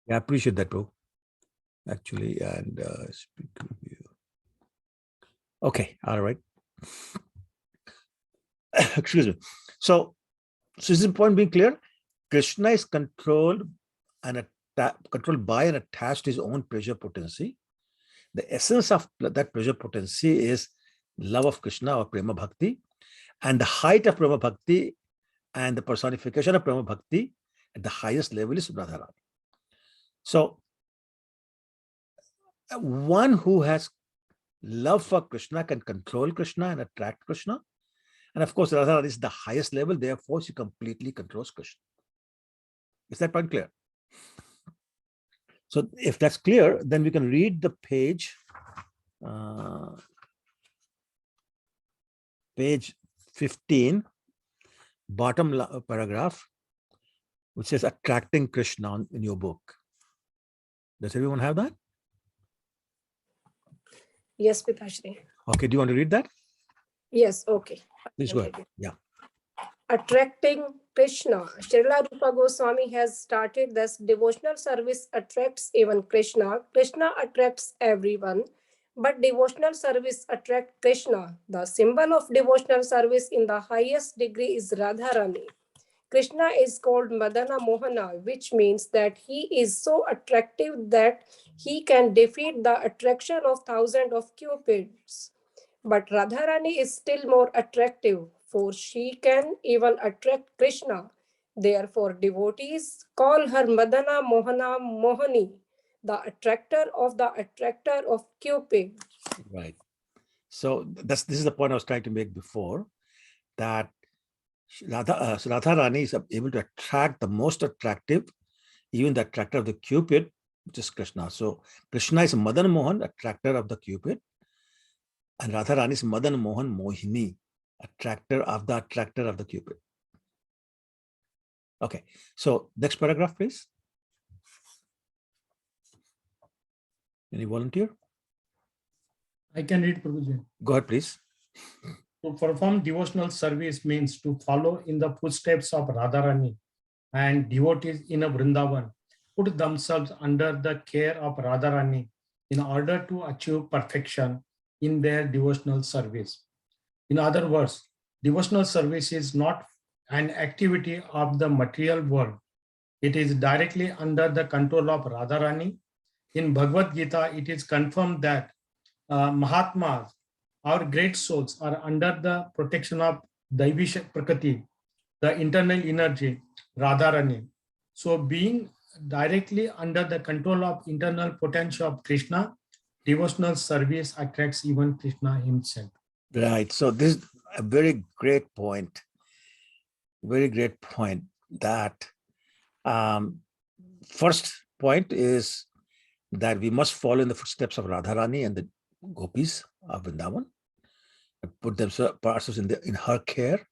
Yeah, I appreciate that, bro. Actually, and speak with you. Okay, all right. Excuse me. So is the point being clear? Krishna is controlled and controlled by and attached to his own pleasure potency. The essence of that pleasure potency is love of Krishna or prema bhakti, and the height of prema bhakti and the personification of prema bhakti at the highest level is Radharani. So one who has love for Krishna can control Krishna and attract Krishna. And of course, Radharani is the highest level, therefore she completely controls Krishna. Is that point clear? So if that's clear, then we can read the page, page 15, bottom paragraph, which says attracting Krishna in your book. Does everyone have that? Yes, Pitashri. Okay, do you want to read that? Yes, okay. Please go ahead. Yeah. Attracting Krishna. Srila Rupa Goswami has started this devotional service attracts even Krishna. Krishna attracts everyone, but devotional service attracts Krishna. The symbol of devotional service in the highest degree is Radharani. Krishna is called Madana Mohana, which means that he is so attractive that he can defeat the attraction of thousands of cupids. But Radharani is still more attractive, for she can even attract Krishna. Therefore, devotees call her Madana Mohana Mohani, the attractor of Cupid. Right. So this is the point I was trying to make before, that Radharani is able to attract the most attractive, even the attractor of the Cupid, which is Krishna. So Krishna is Madan Mohan, attractor of the Cupid, and Radharani is Madan Mohan Mohini, attractor of the Cupid. Okay, so next paragraph, please. Any volunteer? I can read, Prabhuji. Go ahead, please. To perform devotional service means to follow in the footsteps of Radharani, and devotees in a Vrindavan put themselves under the care of Radharani in order to achieve perfection in their devotional service. In other words, devotional service is not an activity of the material world. It is directly under the control of Radharani. In Bhagavad Gita, it is confirmed that Mahatmas, our great souls, are under the protection of Daivi Prakriti, the internal energy, Radharani. So being directly under the control of internal potential of Krishna, devotional service attracts even Krishna himself. Right. So this is a very great point. Very great point. That first point is that we must follow in the footsteps of Radharani and the gopis of Vrindavan, put themselves in her care.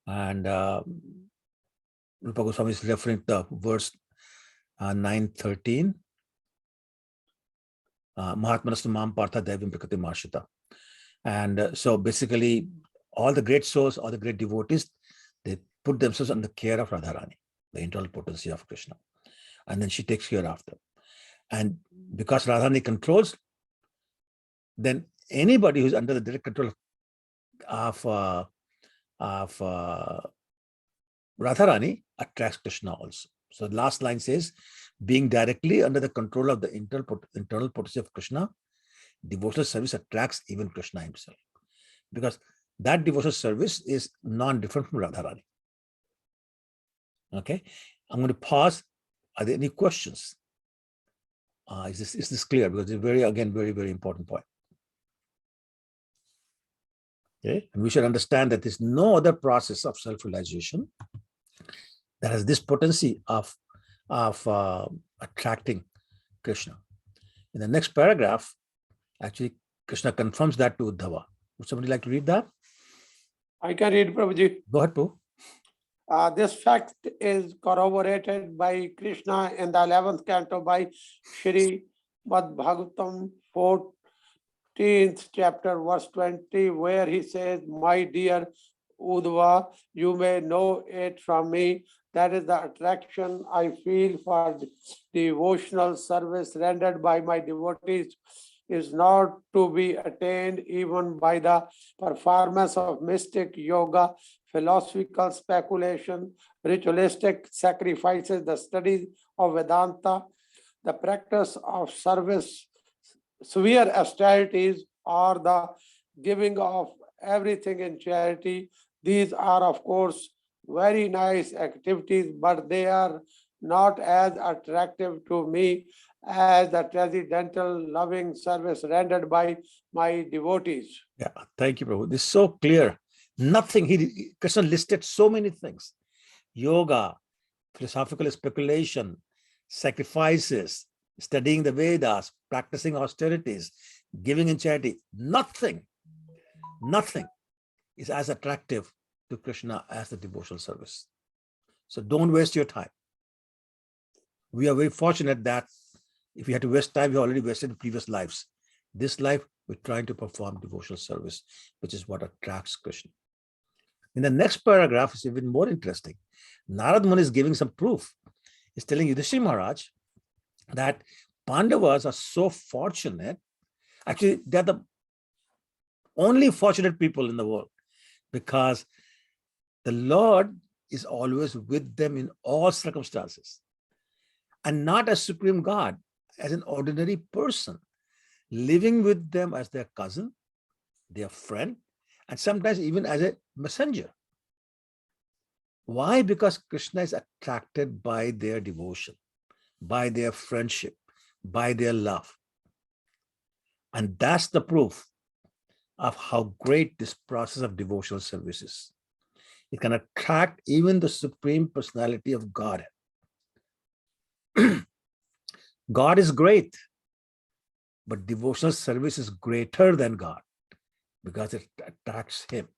And Rupa Goswami is referring to the verse 9:13. Mahatmanastu Mam Partha Devim Prakriti Marshita. And so basically, all the great souls, all the great devotees, they put themselves under the care of Radharani, the internal potency of Krishna. And then she takes care after. And because Radharani controls, then anybody who's under the direct control of Radharani attracts Krishna also. So the last line says, being directly under the control of the internal potency of Krishna, devotional service attracts even Krishna himself. Because that devotional service is non-different from Radharani. Okay, I'm going to pause. Are there any questions? Is this clear? Because it's very important point. Okay, and we should understand that there's no other process of self-realization that has this potency of attracting Krishna. In the next paragraph, actually, Krishna confirms that to Uddhava. Would somebody like to read that? I can read, Prabhuji. Go ahead, Prabhu. This fact is corroborated by Krishna in the 11th canto by Shri Mad Bhagavatam 14th chapter, verse 20, where he says, "My dear Uddhava, you may know it from me That is the attraction I feel for devotional service rendered by my devotees is not to be attained even by the performance of mystic yoga, philosophical speculation, ritualistic sacrifices, the study of Vedanta, the practice of service, severe austerities, or the giving of everything in charity. These are, of course, very nice activities, but they are not as attractive to me as the transcendental loving service rendered by my devotees. Yeah, thank you, Prabhu. This is so clear. Nothing, Krishna listed so many things. Yoga, philosophical speculation, sacrifices, studying the Vedas, practicing austerities, giving in charity. Nothing is as attractive to Krishna as the devotional service. So don't waste your time. We are very fortunate that if we had to waste time, we already wasted in previous lives. This life, we're trying to perform devotional service, which is what attracts Krishna. In the next paragraph, is even more interesting. Narad Muni is giving some proof. He's telling Yudhishthira Maharaj that Pandavas are so fortunate. Actually, they're the only fortunate people in the world because the Lord is always with them in all circumstances. And not as Supreme God, as an ordinary person, living with them as their cousin, their friend, and sometimes even as a messenger. Why? Because Krishna is attracted by their devotion, by their friendship, by their love. And that's the proof of how great this process of devotional service is. It can attract even the Supreme Personality of God. God is great, but devotional service is greater than God because it attracts him.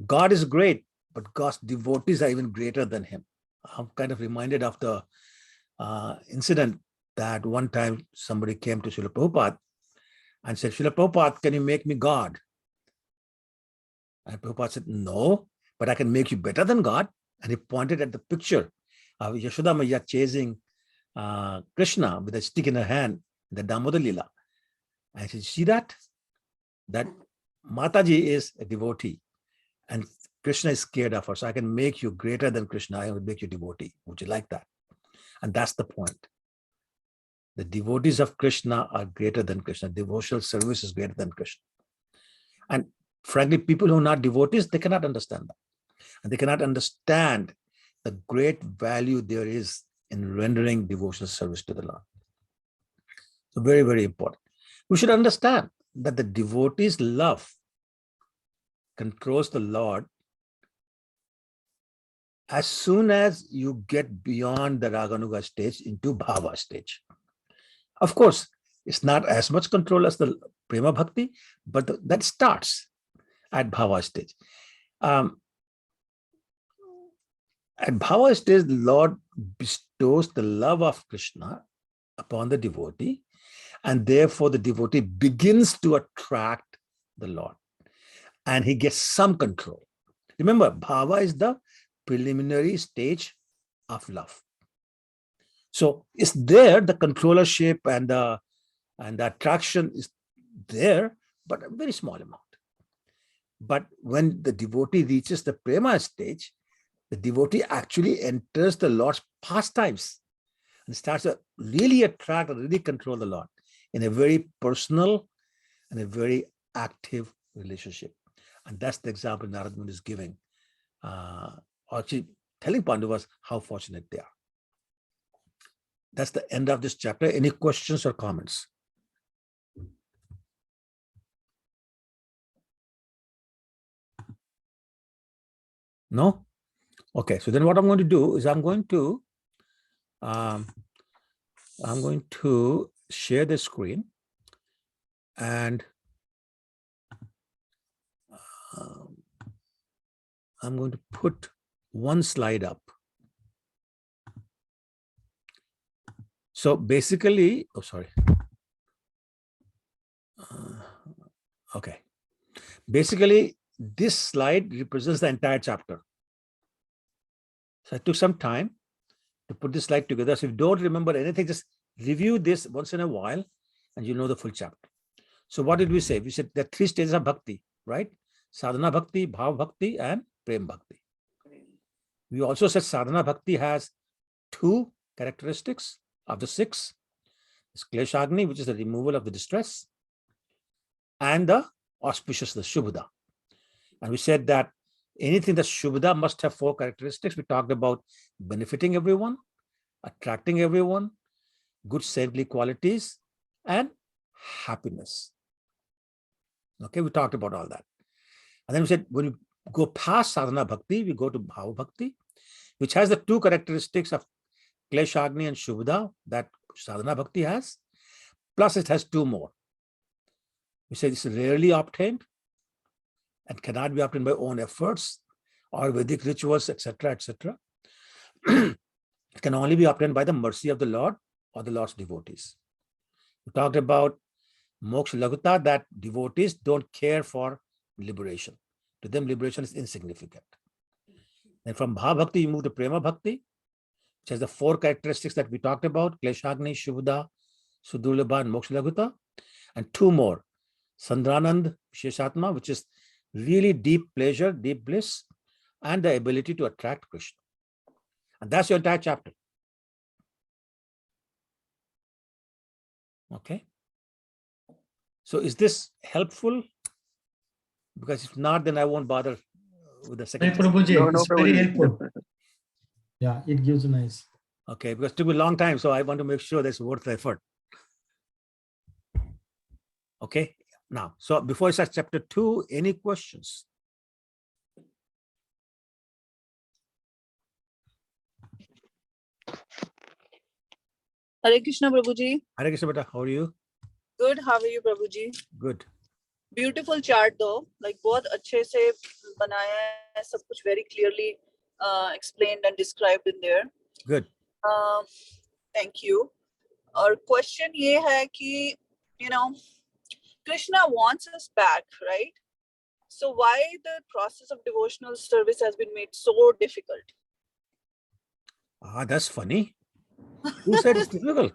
God is great, but God's devotees are even greater than him. I'm kind of reminded of the incident that one time somebody came to Srila Prabhupada and said, Srila Prabhupada, can you make me God? And Prabhupada said, no, but I can make you better than God. And he pointed at the picture of Yashoda Maya chasing Krishna with a stick in her hand, the Damodar Lila. And I said, see that? That Mataji is a devotee and Krishna is scared of her. So I can make you greater than Krishna. I will make you devotee. Would you like that? And that's the point. The devotees of Krishna are greater than Krishna. Devotional service is greater than Krishna. And frankly, people who are not devotees, they cannot understand that. And they cannot understand the great value there is in rendering devotional service to the Lord. So very, very important. We should understand that the devotee's love controls the Lord as soon as you get beyond the Raganuga stage into Bhava stage. Of course, it's not as much control as the Prema Bhakti, but that starts at Bhava stage. At Bhava stage, the Lord bestows the love of Krishna upon the devotee, and therefore the devotee begins to attract the Lord, and he gets some control. Remember, Bhava is the preliminary stage of love. So it's there, the controllership and the attraction is there, but a very small amount. But when the devotee reaches the prema stage, the devotee actually enters the Lord's pastimes and starts to really attract and really control the Lord in a very personal and a very active relationship. And that's the example Narad Muni is giving, actually telling Pandavas how fortunate they are. That's the end of this chapter. Any questions or comments? No? Okay, so then what I'm going to do is I'm going to share the screen, and I'm going to put one slide up. So basically, oh, sorry. Okay. Basically, this slide represents the entire chapter. So I took some time to put this slide together. So if you don't remember anything, just review this once in a while and you know the full chapter. So what did we say? We said there are 3 stages of bhakti, right? Sadhana Bhakti, Bhav Bhakti, and Prem Bhakti. We also said Sadhana Bhakti has 2 characteristics of the 6. It's Kleshagni, which is the removal of the distress, and the auspicious, the Shubhada. And we said that anything that's Shubhada must have 4 characteristics. We talked about benefiting everyone, attracting everyone, good saintly qualities, and happiness. Okay, we talked about all that. And then we said when we go past Sadhana Bhakti, we go to Bhava Bhakti, which has the 2 characteristics of Kleshagni and Shubhada that Sadhana Bhakti has, plus it has 2 more. We say this is rarely obtained and cannot be obtained by own efforts or Vedic rituals, etc., etc. It can only be obtained by the mercy of the Lord or the Lord's devotees. We talked about Moksha Laguta, that devotees don't care for liberation. To them, liberation is insignificant. And from Bhava Bhakti, you move to Prema Bhakti, which has the 4 characteristics that we talked about, Kleshagni, Shubhada, Sudurlabha, and Moksha Laguta, and 2 more, Sandranand, Visheshatma, which is really deep pleasure, deep bliss, and the ability to attract Krishna. And that's your entire chapter. Okay. So is this helpful? Because if not, then I won't bother with the second. Hey, Prabhuji, No, it's very helpful. Yeah, it gives a nice. Okay, because it took me a long time, so I want to make sure that's worth the effort. Okay, now, so before I start chapter 2, any questions? Hare Krishna, Prabhuji. Hare Krishna, beta, how are you? Good. How are you, Prabhuji? Good. Beautiful chart, though. Like, बहुत अच्छे से बनाया है, सब कुछ very clearly explained and described in there. Good. Thank you. Our question ये है कि, Krishna wants us back, right? So why the process of devotional service has been made so difficult? Ah, that's funny. Who said it's difficult?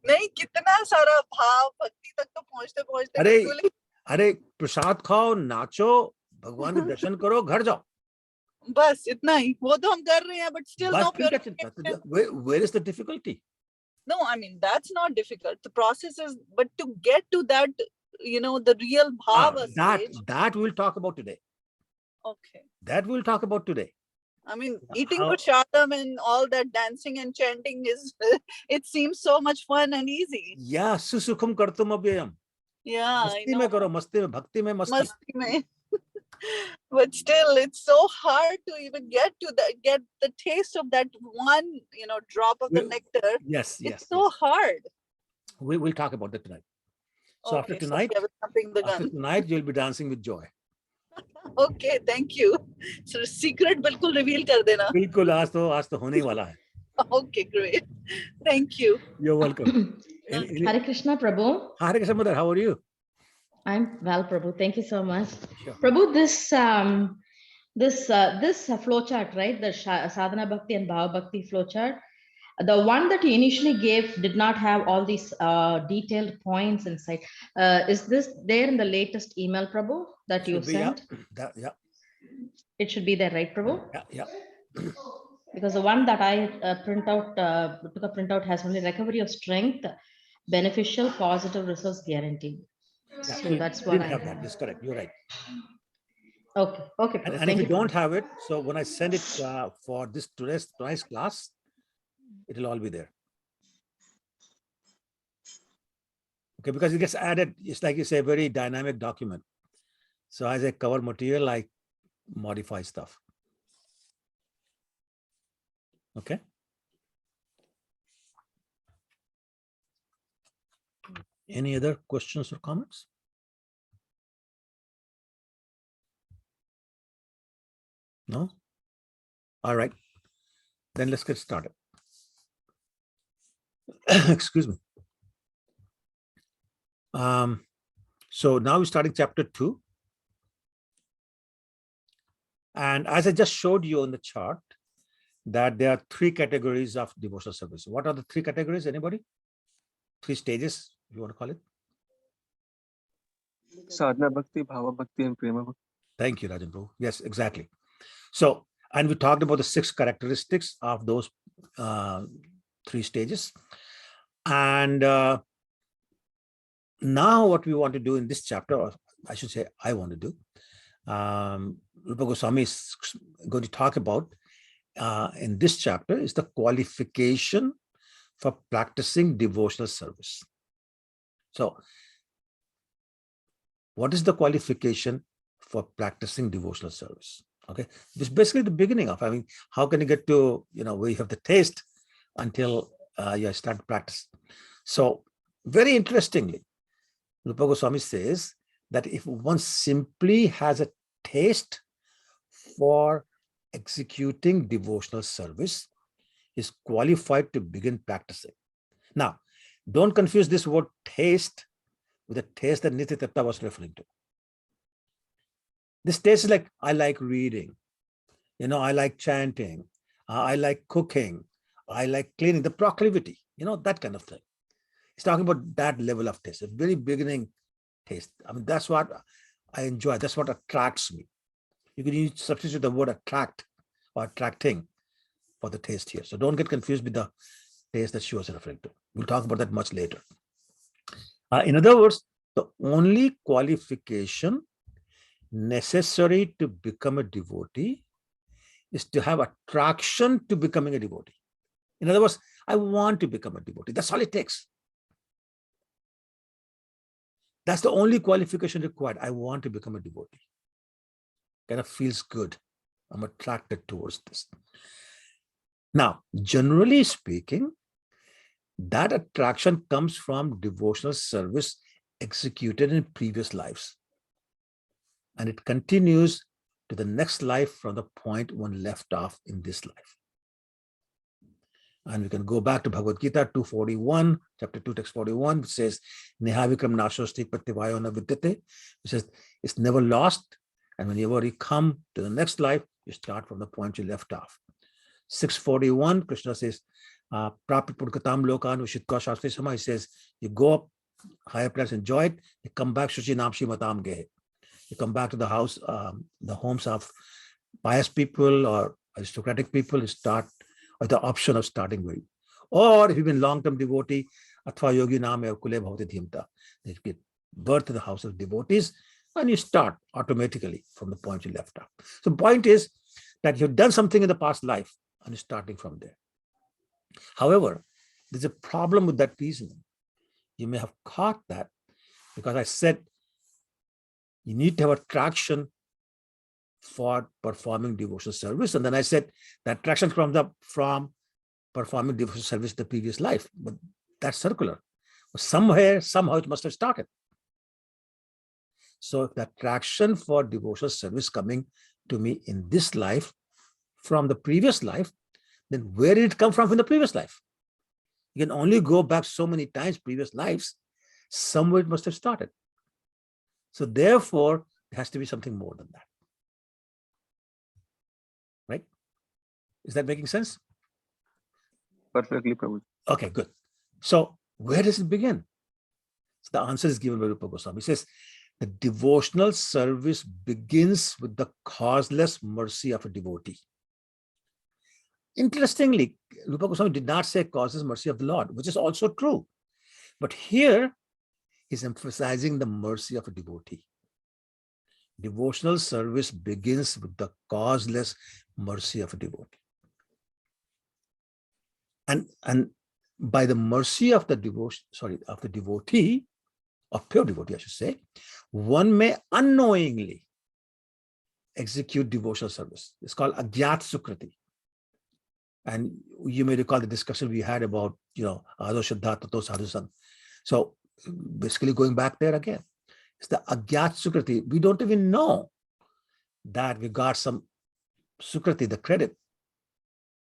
नहीं, कितना सारा भाव भक्ति तक तो पहुंचते बिल्कुल अरे प्रसाद खाओ, नाचो, भगवान के दर्शन करो, घर जाओ. बस इतना ही. वो तो हम कर रहे हैं, but still no purification. Where is the difficulty? No, I mean, that's not difficult. The process is, but to get to that, the real bhava stage. That we'll talk about today. Okay. That we'll talk about today. I mean, eating prashadam and all that dancing and chanting is, it seems so much fun and easy. Yeah, susukham kartum abhyayam. Yeah, Masti I know. mein karo, masti mein, bhakti mein, masti. Mein. But still, it's so hard to even get the taste of that one, drop of the nectar. Yes, yes. It's so hard. We'll talk about that tonight. So Okay, after tonight, you'll be dancing with joy. Okay, thank you. So secret बिल्कुल reveal कर देना. बिल्कुल, आज तो होने ही वाला है. Okay, great. Thank you. You're welcome. Hare Krishna, Prabhu. Hare Krishna, mother. How are you? I'm well, Prabhu. Thank you so much. Sure. Prabhu, this flowchart, right? The Sadhana Bhakti and Bhava Bhakti flowchart. The one that you initially gave did not have all these detailed points inside. Is this there in the latest email, Prabhu, that you sent? Yeah. It should be there, right, Prabhu? Yeah. Because the one that I took a printout has only recovery of strength, beneficial, positive results guaranteed. Yeah, So that's what I have. That. That's correct. You're right. Okay. Prabhu. And if you don't have it, so when I send it for this today's class, it will all be there. Okay, because it gets added. It's like it's a very dynamic document. So as a cover material, I modify stuff. Okay. Any other questions or comments? No? All right. Then let's get started. Excuse me. So now we're starting chapter 2. And as I just showed you on the chart, that there are 3 categories of devotional service. What are the 3 categories? Anybody? 3 stages, you want to call it? Sadhana Bhakti, Bhava Bhakti, and Prema Bhakti. Thank you, Rajan Prabhu. Yes, exactly. So, and we talked about the 6 characteristics of those 3 stages. And now what we want to do in this chapter, or I should say I want to do, Rupa Goswami is going to talk about in this chapter is the qualification for practicing devotional service. So, what is the qualification for practicing devotional service? Okay, this is basically the beginning of, I mean, how can you get to, where you have the taste until you start to practice? So, very interestingly, Rupa Goswami says that if one simply has a taste for executing devotional service, is qualified to begin practicing. Now, don't confuse this word taste with the taste that Nitya Tatta was referring to. This taste is like, I like reading, I like chanting, I like cooking, I like cleaning, the proclivity, that kind of thing. He's talking about that level of taste, a very beginning taste. I mean, that's what I enjoy. That's what attracts me. You can substitute the word attract or attracting for the taste here. So don't get confused with the taste that she was referring to. We'll talk about that much later. In other words, the only qualification necessary to become a devotee is to have attraction to becoming a devotee. In other words, I want to become a devotee. That's all it takes. That's the only qualification required. I want to become a devotee. Kind of feels good. I'm attracted towards this. Now, generally speaking, that attraction comes from devotional service executed in previous lives. And it continues to the next life from the point one left off in this life. And we can go back to Bhagavad Gita 241, chapter 2, text 41, which says, Nehavikram nashosti pativayo na vidyate, which says, it's never lost. And whenever you come to the next life, you start from the point you left off. 641, Krishna says, Prapi Purkatam Lokan Ushitka Shastri Sama, he says, you go up higher place, enjoy it, you come back, Shuchi Namshi Matam Gehe. You come back to the house, the homes of pious people or aristocratic people, you start, or the option of starting with. Or if you've been long-term devotee, Atva Yogi Nam Kule Bhavati Dhimta, you get birth to the house of devotees, and you start automatically from the point you left off. So the point is that you've done something in the past life, and you're starting from there. However, there's a problem with that reasoning. You may have caught that because I said you need to have attraction for performing devotional service. And then I said that attraction from performing devotional service in the previous life. But that's circular. Somewhere, somehow it must have started. So if the attraction for devotional service coming to me in this life from the previous life, then where did it come from the previous life? You can only go back so many times previous lives, somewhere it must have started. So therefore, there has to be something more than that. Right? Is that making sense? Perfectly, Prabhu. Okay, good. So where does it begin? So the answer is given by Rupa Goswami. He says, the devotional service begins with the causeless mercy of a devotee. Interestingly, Rupa Goswami did not say causeless mercy of the Lord, which is also true. But here, he's emphasizing the mercy of a devotee. Devotional service begins with the causeless mercy of a devotee. And by the mercy of the devotee, of pure devotee, I should say, one may unknowingly execute devotional service. It's called agyat sukriti. And you may recall the discussion we had about, ado shraddha tato sadhusan. So basically going back there again, it's the agyat sukriti. We don't even know that we got some sukriti, the credit,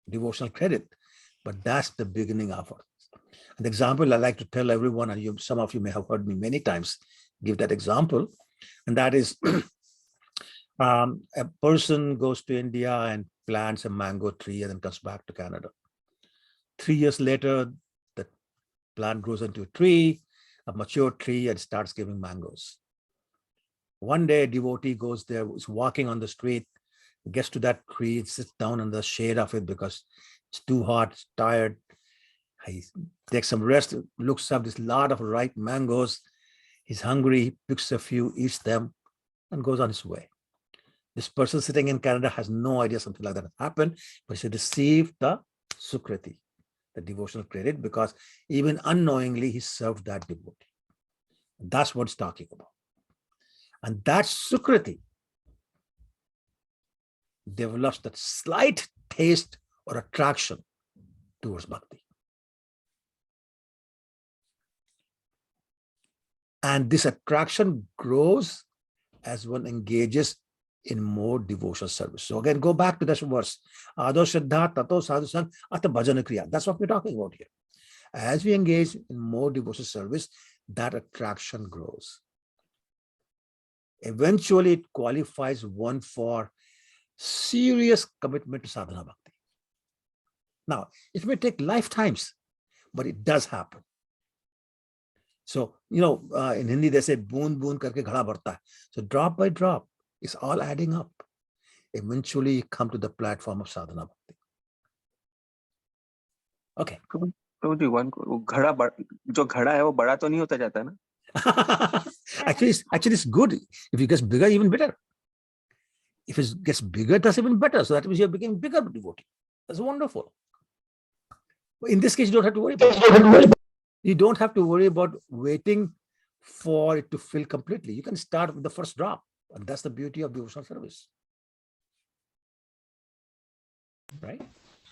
devotional credit, but that's the beginning of it. An example I like to tell everyone, and some of you may have heard me many times give that example, and that is A person goes to India and plants a mango tree and then comes back to Canada. 3 years later, the plant grows into a tree, a mature tree, and starts giving mangoes. One day, a devotee goes there, is walking on the street, gets to that tree, sits down in the shade of it because it's too hot, it's tired. He takes some rest, looks up, this lot of ripe mangoes. He's hungry, picks a few, eats them, and goes on his way. This person sitting in Canada has no idea something like that happened, but he received the sukriti, the devotional credit, because even unknowingly he served that devotee. That's what it's talking about. And that sukriti develops that slight taste or attraction towards bhakti. And this attraction grows as one engages in more devotional service. So again, go back to this verse. Ado Shraddha Tato Sadhu Sang Ata Bhajana Kriya. That's what we're talking about here. As we engage in more devotional service, that attraction grows. Eventually, it qualifies one for serious commitment to sadhana bhakti. Now, it may take lifetimes, but it does happen. So, in Hindi, they say, boon boon karke ghada bharta hai. So drop by drop, it's all adding up. Eventually, you come to the platform of sadhana bhakti. Okay. तो जी घड़ा जो घड़ा है वो बड़ा तो नहीं होता जाता ना? Actually, it's good. If it gets bigger, even better. If it gets bigger, that's even better. So that means you're becoming bigger devotee. That's wonderful. But in this case, you don't have to worry about it. You don't have to worry about waiting for it to fill completely. You can start with the first drop. And that's the beauty of devotional service. Right?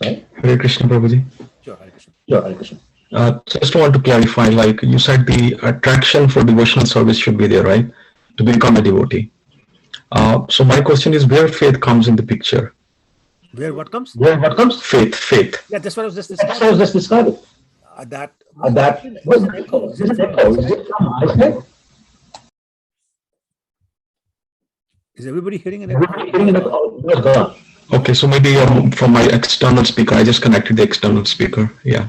Hare Krishna, Prabhuji. Sure, Hare Krishna. Just want to clarify, like you said, the attraction for devotional service should be there, right? To become a devotee. So my question is, where faith comes in the picture? Where what comes? Faith. Yeah, that's what I was just describing. Is everybody hearing an echo? Okay, so maybe from my external speaker. I just connected the external speaker. Yeah.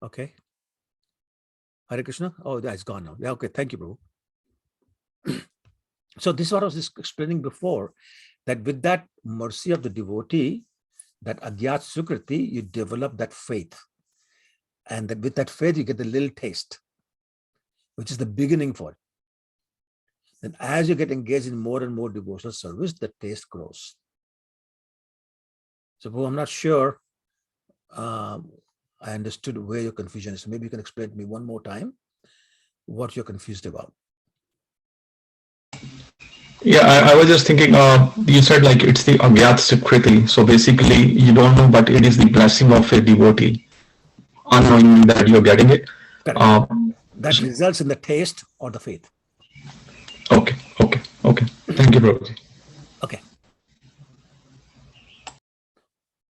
Okay. Hare Krishna. Oh, that's gone now. Yeah, okay. Thank you, Prabhu. So this is what I was just explaining before, that with that mercy of the devotee, that agyat sukriti, you develop that faith. And that with that faith, you get the little taste, which is the beginning for it. Then as you get engaged in more and more devotional service, the taste grows. So I'm not sure I understood where your confusion is. So maybe you can explain to me one more time what you're confused about. Yeah, I was just thinking, you said like it's the agyat sukriti. So basically you don't know, but it is the blessing of a devotee, unknowing that you're getting it. That results in the taste or the faith. Okay. Thank you, Prabhuji. Okay.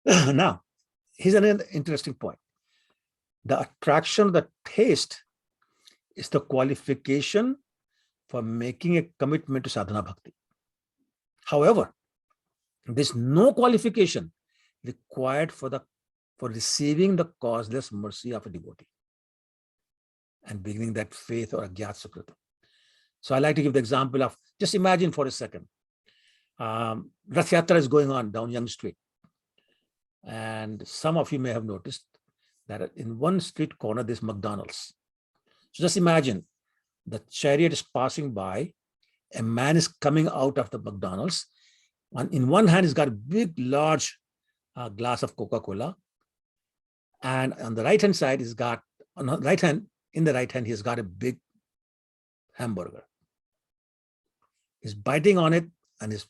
Now, here's an interesting point. The attraction, the taste is the qualification for making a commitment to sadhana bhakti. However, there's no qualification required for receiving the causeless mercy of a devotee and beginning that faith or agyat sukriti. So I like to give the example of, just imagine for a second, Rath Yatra is going on down Young Street. And some of you may have noticed that in one street corner, there's McDonald's. So just imagine the chariot is passing by, a man is coming out of the McDonald's. And in one hand, he's got a big, large glass of Coca-Cola. And on the right-hand side, he's got, in the right hand, he's got a big hamburger. He's biting on it and he's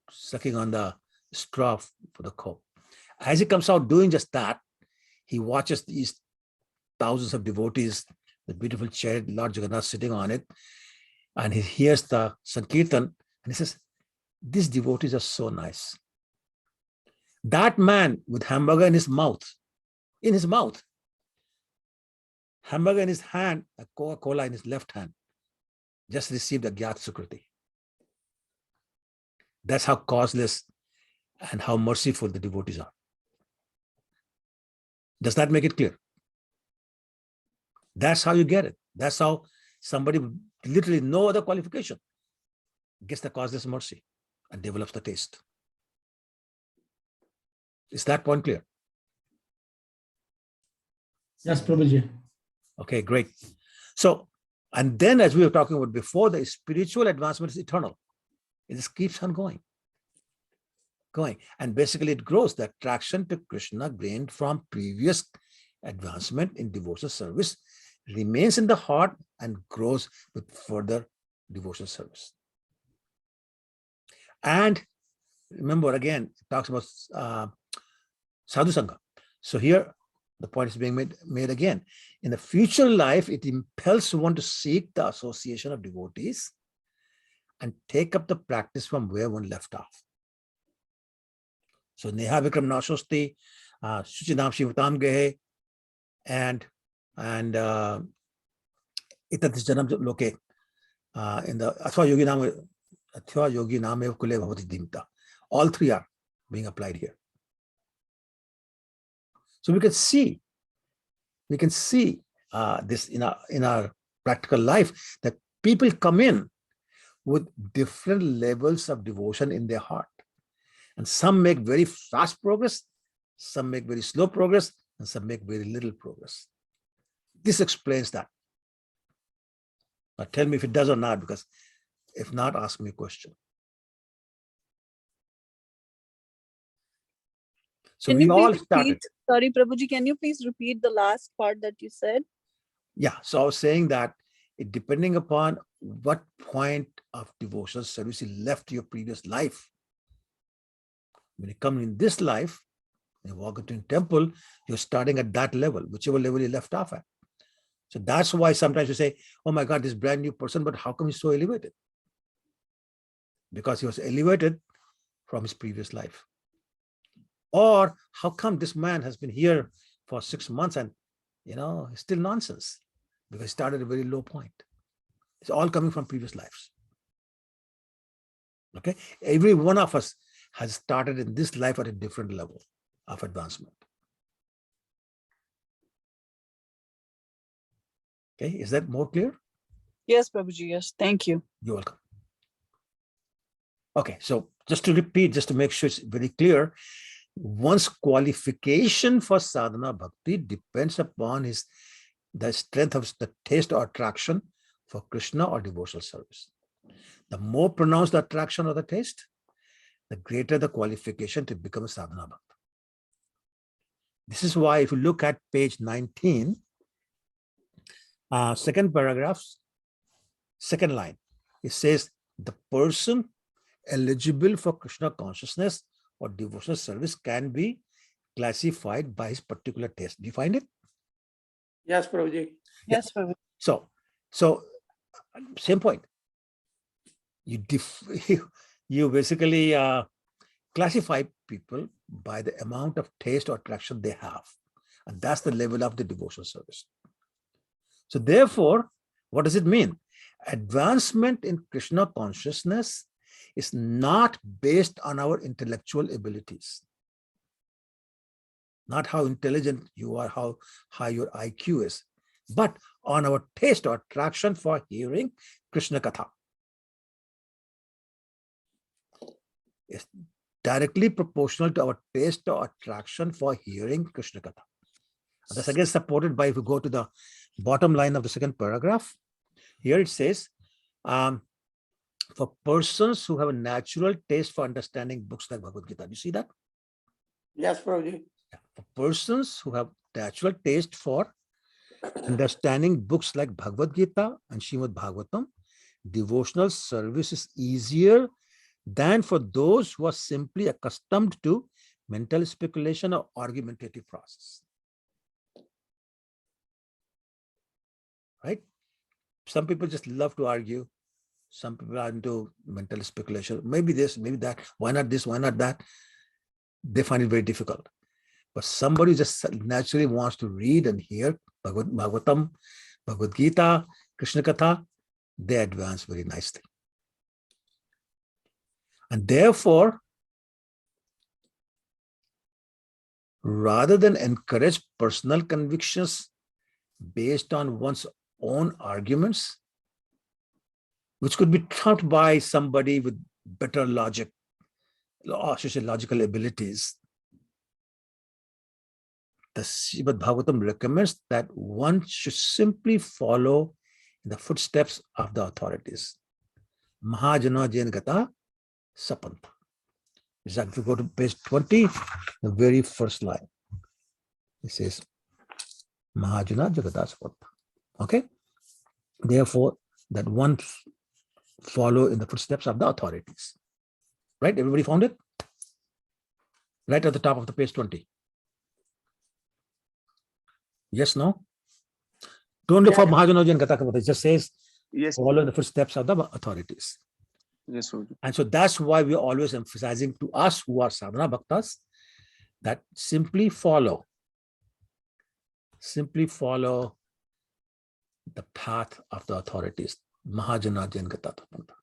sucking on the straw for the Coke. As he comes out doing just that, he watches these thousands of devotees, the beautiful chariot, Lord Jagannath sitting on it, and he hears the Sankirtan, and he says, these devotees are so nice. That man with hamburger in his mouth, hamburger in his hand, a Coca-Cola in his left hand, just received a Agyat Sukriti. That's how causeless and how merciful the devotees are. Does that make it clear? That's how you get it. That's how somebody with literally no other qualification gets the causeless mercy and develops the taste. Is that point clear? Yes, Prabhuji. Okay, great. So, and then as we were talking about before, the spiritual advancement is eternal. It just keeps on going. And basically it grows. The attraction to Krishna gained from previous advancement in devotional service remains in the heart and grows with further devotional service. And remember, again, it talks about sadhu sangha. So here the point is being made again. In the future life, it impels one to seek the association of devotees and take up the practice from where one left off. So Neha Vikram Nashosti, Suchinam Shivatam Gehe, and Itatis Janam Loke in the Athva Yogi Name Kule Bhavati Dimta. All three are being applied here. So we can see this in our practical life, that people come in with different levels of devotion in their heart. And some make very fast progress, some make very slow progress, and some make very little progress. This explains that. Now tell me if it does or not, because if not, ask me a question. So we all started. Sorry, Prabhuji, can you please repeat the last part that you said? Yeah, so I was saying that depending upon what point of devotional service you left your previous life, when you come in this life, you walk into a temple, you're starting at that level, whichever level you left off at. So that's why sometimes you say, oh my God, this brand new person, but how come he's so elevated? Because he was elevated from his previous life. Or how come this man has been here for 6 months and, it's still nonsense? Because he started at a very low point. It's all coming from previous lives. Okay? Every one of us has started in this life at a different level of advancement. Okay, is that more clear? Yes, Prabhuji, yes. Thank you. You're welcome. Okay, so just to repeat, just to make sure it's very clear, one's qualification for sadhana bhakti depends upon the strength of the taste or attraction for Krishna or devotional service. The more pronounced the attraction or the taste, the greater the qualification to become a sadhana bhakta. This is why if you look at page 19, second paragraph, second line, it says the person eligible for Krishna consciousness or devotional service can be classified by his particular taste. Do you find it? Yes, Prabhuji. Yes, Prabhuji. So same point. You basically classify people by the amount of taste or attraction they have. And that's the level of the devotional service. So therefore, what does it mean? Advancement in Krishna consciousness is not based on our intellectual abilities. Not how intelligent you are, how high your IQ is, but on our taste or attraction for hearing Krishna Katha. It's directly proportional to our taste or attraction for hearing Krishna Katha. And that's again supported by, if you go to the bottom line of the second paragraph, here it says, for persons who have a natural taste for understanding books like Bhagavad Gita. Do you see that? Yes, Prabhuji. Yeah. For persons who have natural taste for understanding books like Bhagavad Gita and Srimad Bhagavatam, devotional service is easier than for those who are simply accustomed to mental speculation or argumentative process. Right? Some people just love to argue. Some people are into mental speculation. Maybe this, maybe that. Why not this? Why not that? They find it very difficult. But somebody just naturally wants to read and hear Bhagavatam, Bhagavad Gita, Krishna Katha, they advance very nicely. And therefore, rather than encourage personal convictions based on one's own arguments, which could be trumped by somebody with better logic, or logical abilities, the Srimad Bhagavatam recommends that one should simply follow the footsteps of the authorities. Mahajana Jain Gata Sapanta. If you go to page 20, the very first line, it says Mahajana Jagata Sapanta. Okay? Therefore, that one follow in the footsteps of the authorities. Right? Everybody found it? Right at the top of the page 20. Yes, no? Don't look for Mahajana Jain Gata Sapanta. It just says Yes. follow in the footsteps of the authorities. Yes, Guruji. And so that's why we're always emphasizing to us who are sadhana bhaktas that simply follow the path of the authorities. Mahajana Jain Gata Sapanta.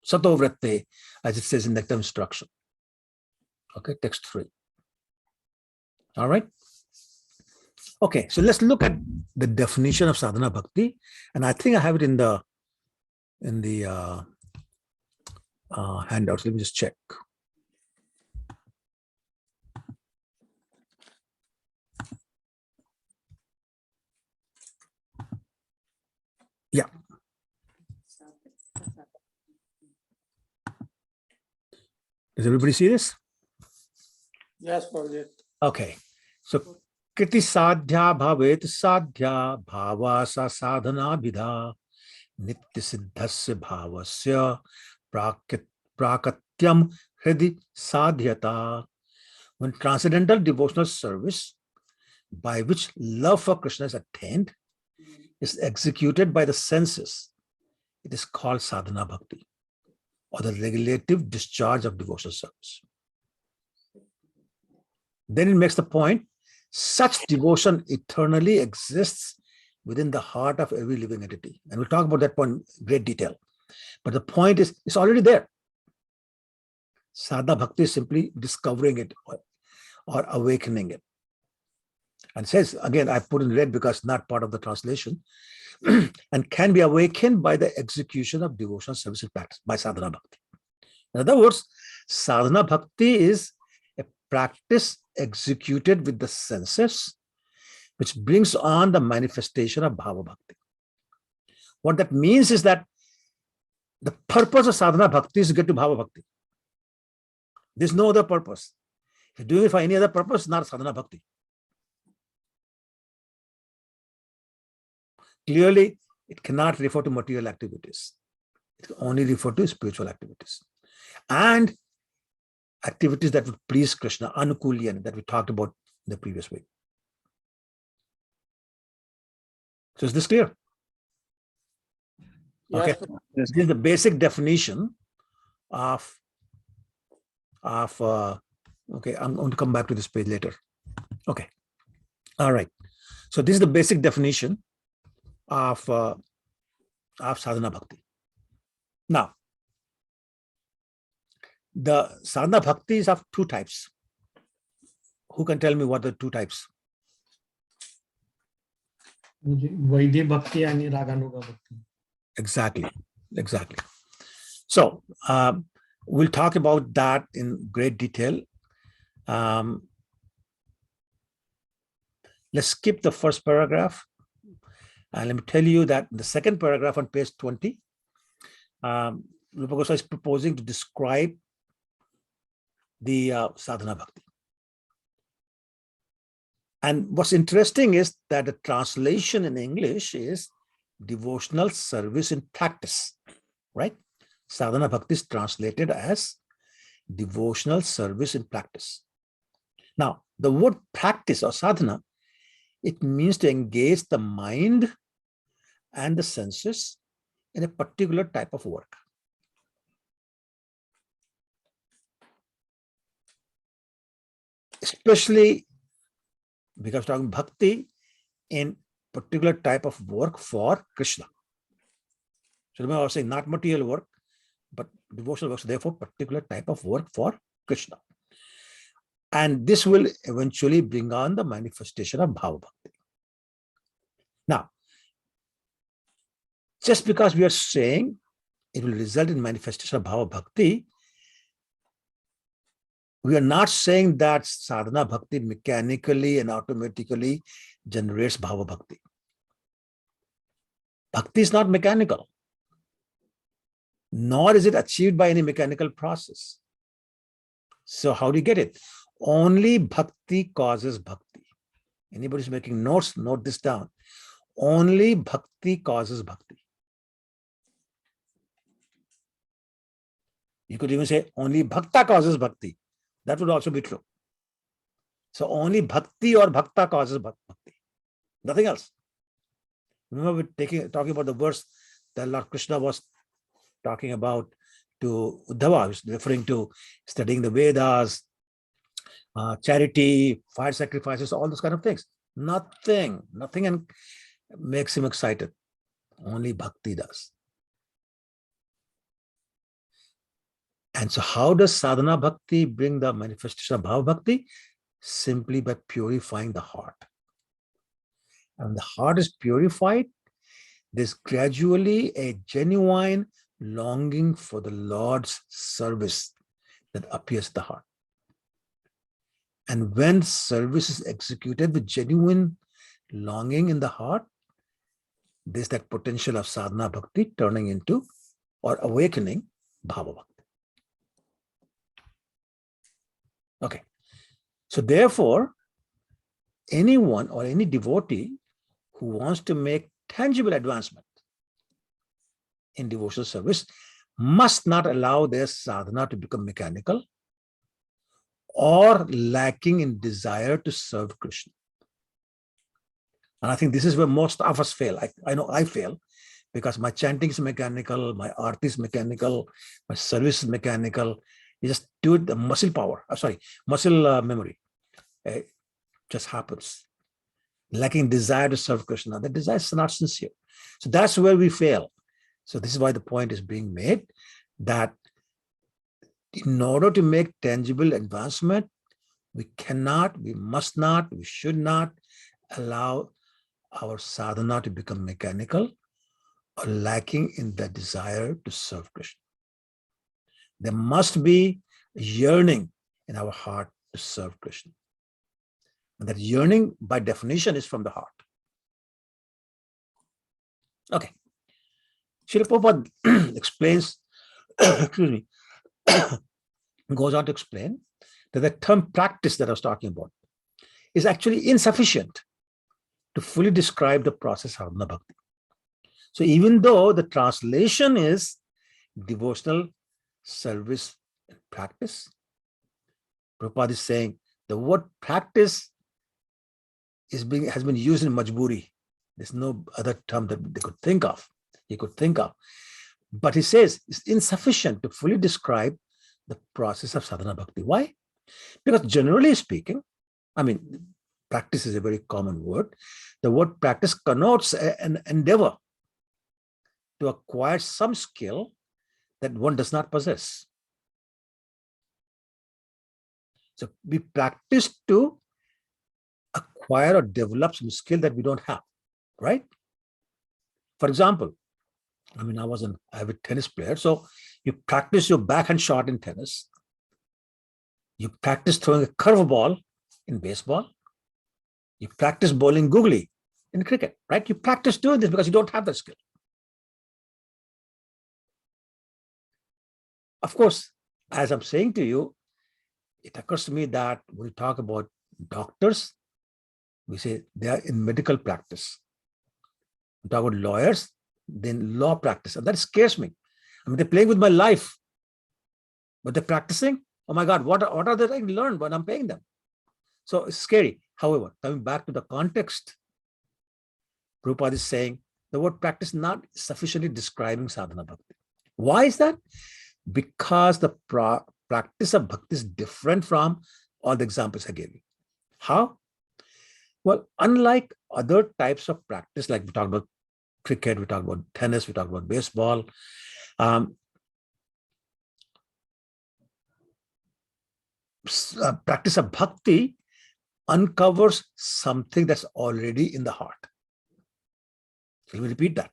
Sato Vratte, as it says in Nectar instruction. Okay, text 3. All right. Okay, so let's look at the definition of sadhana bhakti, and I think I have it in the handouts. Let me just check. Yeah. Does everybody see this? Yes, Prabhuji. Okay. So Kriti sadhya bhavet sadhya bhava sa sadhana vidha nitya siddhasya bhavasya prakatyam hridi sadhyata. When transcendental devotional service by which love for Krishna is attained is executed by the senses, it is called sadhana bhakti, or the regulative discharge of devotional service. Then it makes the point, such devotion eternally exists within the heart of every living entity. And we'll talk about that point in great detail. But the point is, it's already there. Sadhana bhakti is simply discovering it or awakening it. And it says, again, I put in red because it's not part of the translation, and can be awakened by the execution of devotional service in practice, by sadhana bhakti. In other words, sadhana bhakti is a practice executed with the senses, which brings on the manifestation of bhava bhakti. What that means is that the purpose of sadhana bhakti is to get to bhava bhakti. There's no other purpose. If you're doing it for any other purpose, it's not sadhana bhakti. Clearly, it cannot refer to material activities. It can only refer to spiritual activities. And activities that would please Krishna, anukulyan, that we talked about in the previous week. So is this clear? Okay. Yes. This is the basic definition of okay, I'm going to come back to this page later. Okay. All right. So this is the basic definition of sadhana bhakti. Now, the sadhana bhakti is of two types. Who can tell me what the two types? Vaidhi Bhakti and Raganuga Bhakti. Exactly. So we'll talk about that in great detail. Let's skip the first paragraph. And let me tell you that the second paragraph on page 20, Rupa Goswami is proposing to describe the sadhana bhakti. And what's interesting is that the translation in English is devotional service in practice, right? Sadhana bhakti is translated as devotional service in practice. Now, the word practice or sadhana, it means to engage the mind and the senses in a particular type of work. Especially because we're talking bhakti in particular type of work for Krishna. So remember I was saying not material work, but devotional works, therefore, particular type of work for Krishna. And this will eventually bring on the manifestation of Bhava Bhakti. Now, just because we are saying it will result in manifestation of Bhava Bhakti, we are not saying that Sadhana Bhakti mechanically and automatically generates Bhava Bhakti. Bhakti is not mechanical, nor is it achieved by any mechanical process. So how do you get it? Only Bhakti causes Bhakti. Anybody who's making notes, note this down. Only Bhakti causes Bhakti. You could even say only Bhakta causes Bhakti. That would also be true. So only Bhakti or Bhakta causes Bhakti. Nothing else. Remember, we're talking about the verse that Lord Krishna was talking about to Uddhava, was referring to studying the Vedas, charity, fire sacrifices, all those kind of things. Nothing makes him excited. Only Bhakti does. And so how does Sadhana Bhakti bring the manifestation of Bhava Bhakti? Simply by purifying the heart. And when the heart is purified, there's gradually a genuine longing for the Lord's service that appears in the heart. And when service is executed with genuine longing in the heart, there's that potential of Sadhana Bhakti turning into or awakening Bhava Bhakti. Okay. So therefore, anyone or any devotee who wants to make tangible advancement in devotional service must not allow their sadhana to become mechanical or lacking in desire to serve Krishna. And I think this is where most of us fail. I know I fail because my chanting is mechanical, my arti is mechanical, my service is mechanical. You just do it, the muscle power, muscle memory. It just happens. Lacking desire to serve Krishna. The desire is not sincere. So that's where we fail. So this is why the point is being made that in order to make tangible advancement, we cannot, we must not, we should not allow our sadhana to become mechanical or lacking in the desire to serve Krishna. There must be a yearning in our heart to serve Krishna. And that yearning, by definition, is from the heart. Okay. Srila Prabhupada explains, excuse me, goes on to explain that the term practice that I was talking about is actually insufficient to fully describe the process of Sadhana Bhakti. So even though the translation is devotional service and practice, Prabhupada is saying the word practice has been used in Majburi. There's no other term that they could think of. He could think of. But he says it's insufficient to fully describe the process of Sadhana Bhakti. Why? Because generally speaking, I mean, practice is a very common word. The word practice connotes an endeavor to acquire some skill that one does not possess. So we practice to acquire or develop some skill that we don't have, right? For example, I mean, I was an avid tennis player. So you practice your backhand shot in tennis. You practice throwing a curveball in baseball. You practice bowling googly in cricket, right? You practice doing this because you don't have that skill. Of course, as I'm saying to you, it occurs to me that when we talk about doctors, we say they are in medical practice. We talk about lawyers, then law practice. And that scares me. I mean, they're playing with my life, but they're practicing. Oh my God, what are they trying to learn when I'm paying them? So it's scary. However, coming back to the context, Prabhupada is saying the word practice not sufficiently describing sadhana bhakti. Why is that? Because the practice of bhakti is different from all the examples I gave you. How? Well, unlike other types of practice, like we talked about cricket, we talked about tennis, we talked about baseball, practice of bhakti uncovers something that's already in the heart. Let me repeat that.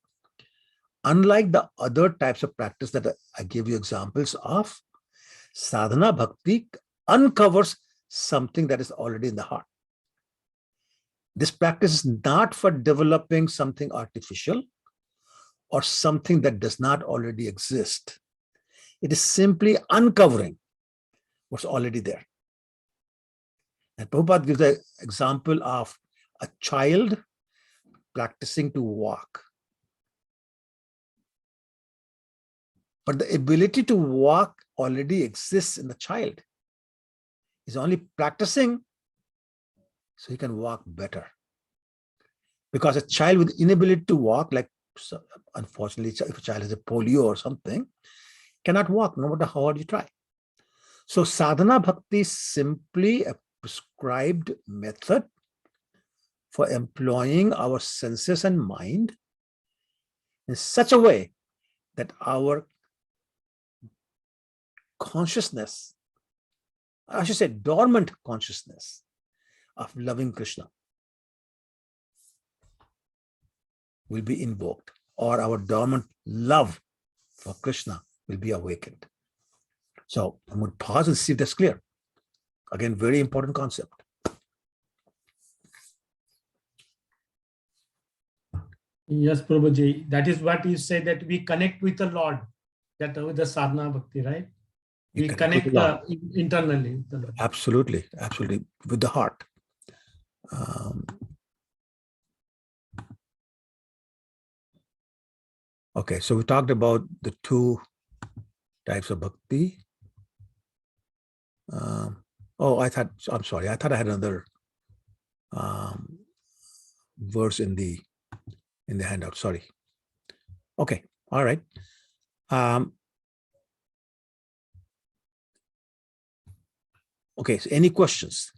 Unlike the other types of practice that I gave you examples of, sadhana bhakti uncovers something that is already in the heart. This practice is not for developing something artificial or something that does not already exist. It is simply uncovering what's already there. And Prabhupada gives the example of a child practicing to walk. But the ability to walk already exists in the child. He's only practicing so he can walk better. Because a child with inability to walk, like unfortunately, if a child has a polio or something, cannot walk no matter how hard you try. So sadhana bhakti is simply a prescribed method for employing our senses and mind in such a way that our consciousness, I should say dormant consciousness of loving Krishna will be invoked, or our dormant love for Krishna will be awakened. So I'm going to pause and see if that's clear. Again, very important concept. Yes, Prabhuji, that is what you say, that we connect with the Lord, that with the sadhana bhakti, right? We connect internally with the Lord. Absolutely, absolutely, with the heart. Okay, so we talked about the two types of bhakti. I'm sorry, I thought I had another verse in the handout. Sorry. Okay, all right. Okay, so any questions?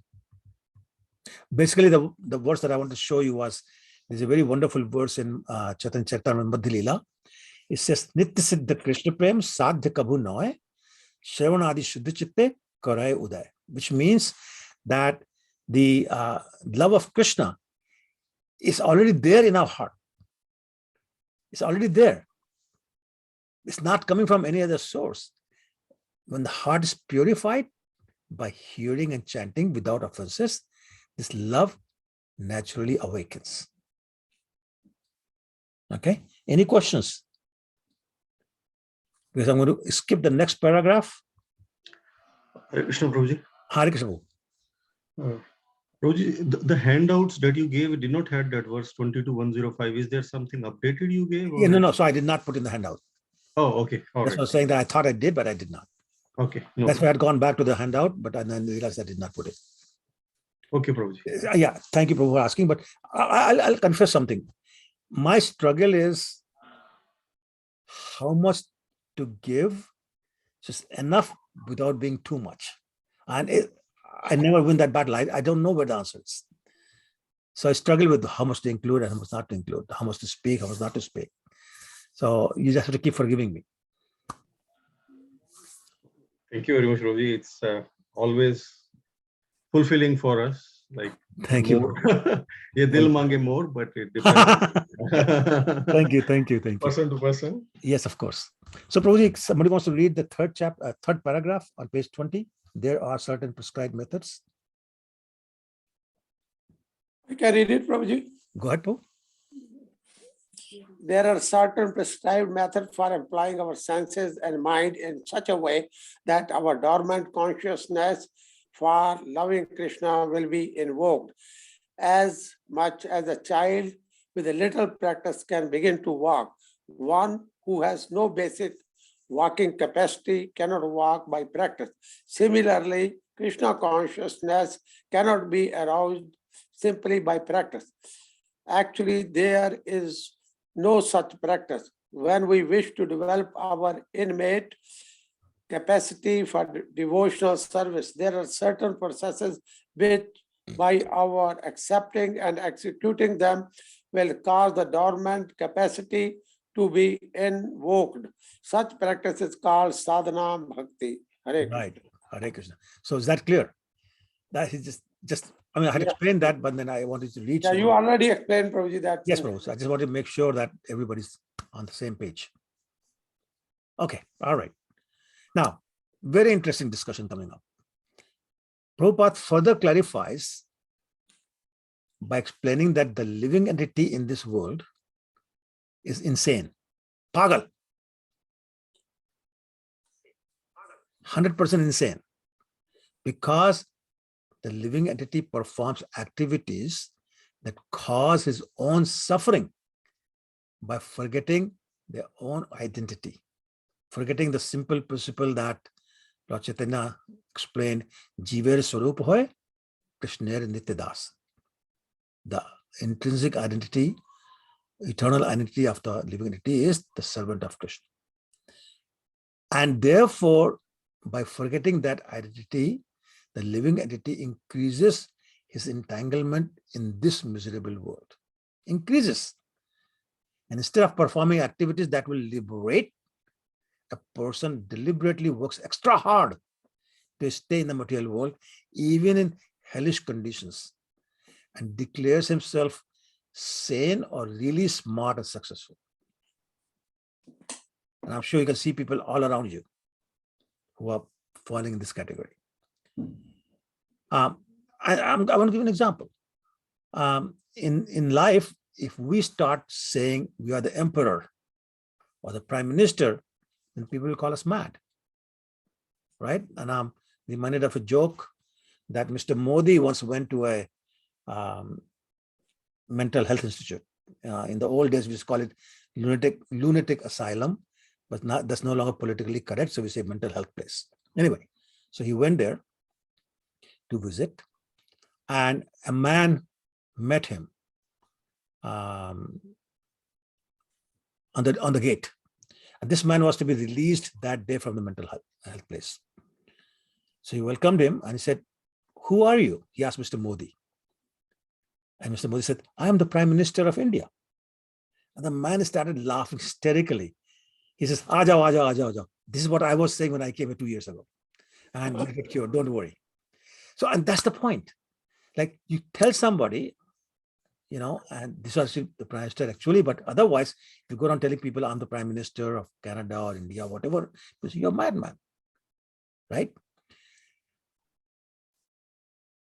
Basically, the verse that I want to show you was, there's a very wonderful verse in Chaitanya Charitamrita Lila. It says, Nitya Siddha Krishna Prem Sadhya Kabhu Noy Shravanadi Shuddha Chitte Karay Uday, which means that the love of Krishna is already there in our heart. It's already there. It's not coming from any other source. When the heart is purified by hearing and chanting without offenses, this love naturally awakens. Okay, any questions? Because I'm going to skip the next paragraph. Hare Krishna, Prabhuji. Hare Krishna. Prabhuji, the handouts that you gave did not have that verse 22:105. Is there something updated you gave? Or? Yeah, no. So I did not put in the handout. Oh, okay. All That's right. what I was saying, that I thought I did, but I did not. Okay. No. That's why I had gone back to the handout, but I then realized I did not put it. Okay, Prabhuji. Yeah, thank you, Prabhu, for asking. But I'll confess something. My struggle is how much to give, just enough without being too much. And I never win that battle. I don't know where the answer is. So I struggle with how much to include and how much not to include, how much to speak, how much not to speak. So you just have to keep forgiving me. Thank you very much, Prabhuji. It's always fulfilling for us. Like, thank more. You. Yeah, they'll mange more, but it depends. Thank you. Person to person. Yes, of course. So, Prabhuji, somebody wants to read the third paragraph on page 20. There are certain prescribed methods. I can read it, Prabhuji. Go ahead, Prabhu. There are certain prescribed methods for applying our senses and mind in such a way that our dormant consciousness for loving Krishna will be invoked. As much as a child with a little practice can begin to walk, one who has no basic walking capacity cannot walk by practice. Similarly, Krishna consciousness cannot be aroused simply by practice. Actually, there is no such practice. When we wish to develop our innate capacity for devotional service, there are certain processes which, by our accepting and executing them, will cause the dormant capacity to be invoked. Such practice is called Sadhana Bhakti. Right. Hare Krishna. So is that clear? That is just I mean, I had Yeah. explained that, but then I wanted to read. Yeah, you already explained, Prabhuji, that. Yes, Prabhu. So I just want to make sure that everybody's on the same page. Okay, all right. Now, very interesting discussion coming up. Prabhupada further clarifies by explaining that the living entity in this world is insane. Pagal. 100% insane. Because the living entity performs activities that cause his own suffering by forgetting their own identity, forgetting the simple principle that Lord Chaitanya explained, Jiver Swarup hoy, Krishner Nityadas. The intrinsic identity, eternal identity of the living entity is the servant of Krishna. And therefore, by forgetting that identity, the living entity increases his entanglement in this miserable world. Increases. And instead of performing activities that will liberate, a person deliberately works extra hard to stay in the material world, even in hellish conditions, and declares himself sane or really smart and successful. And I'm sure you can see people all around you who are falling in this category. I want to give an example. In life, if we start saying we are the emperor or the prime minister, then people will call us mad, right? And I'm reminded of a joke that Mr. Modi once went to a mental health institute. In the old days, we used to call it lunatic asylum, but not, that's no longer politically correct. So we say mental health place. Anyway, so he went there to visit, and a man met him on the gate. And this man was to be released that day from the mental health place. So he welcomed him and he said, "Who are you?" He asked Mr. Modi. And Mr. Modi said, "I am the Prime Minister of India." And the man started laughing hysterically. He says, "Aajao, aajao, aajao, aajao. This is what I was saying when I came here 2 years ago. And you'll get cured, don't worry." So, and that's the point. Like you tell somebody, you know, and this was the Prime Minister actually, but otherwise, if you go around telling people I'm the Prime Minister of Canada or India, whatever, you're a madman, right?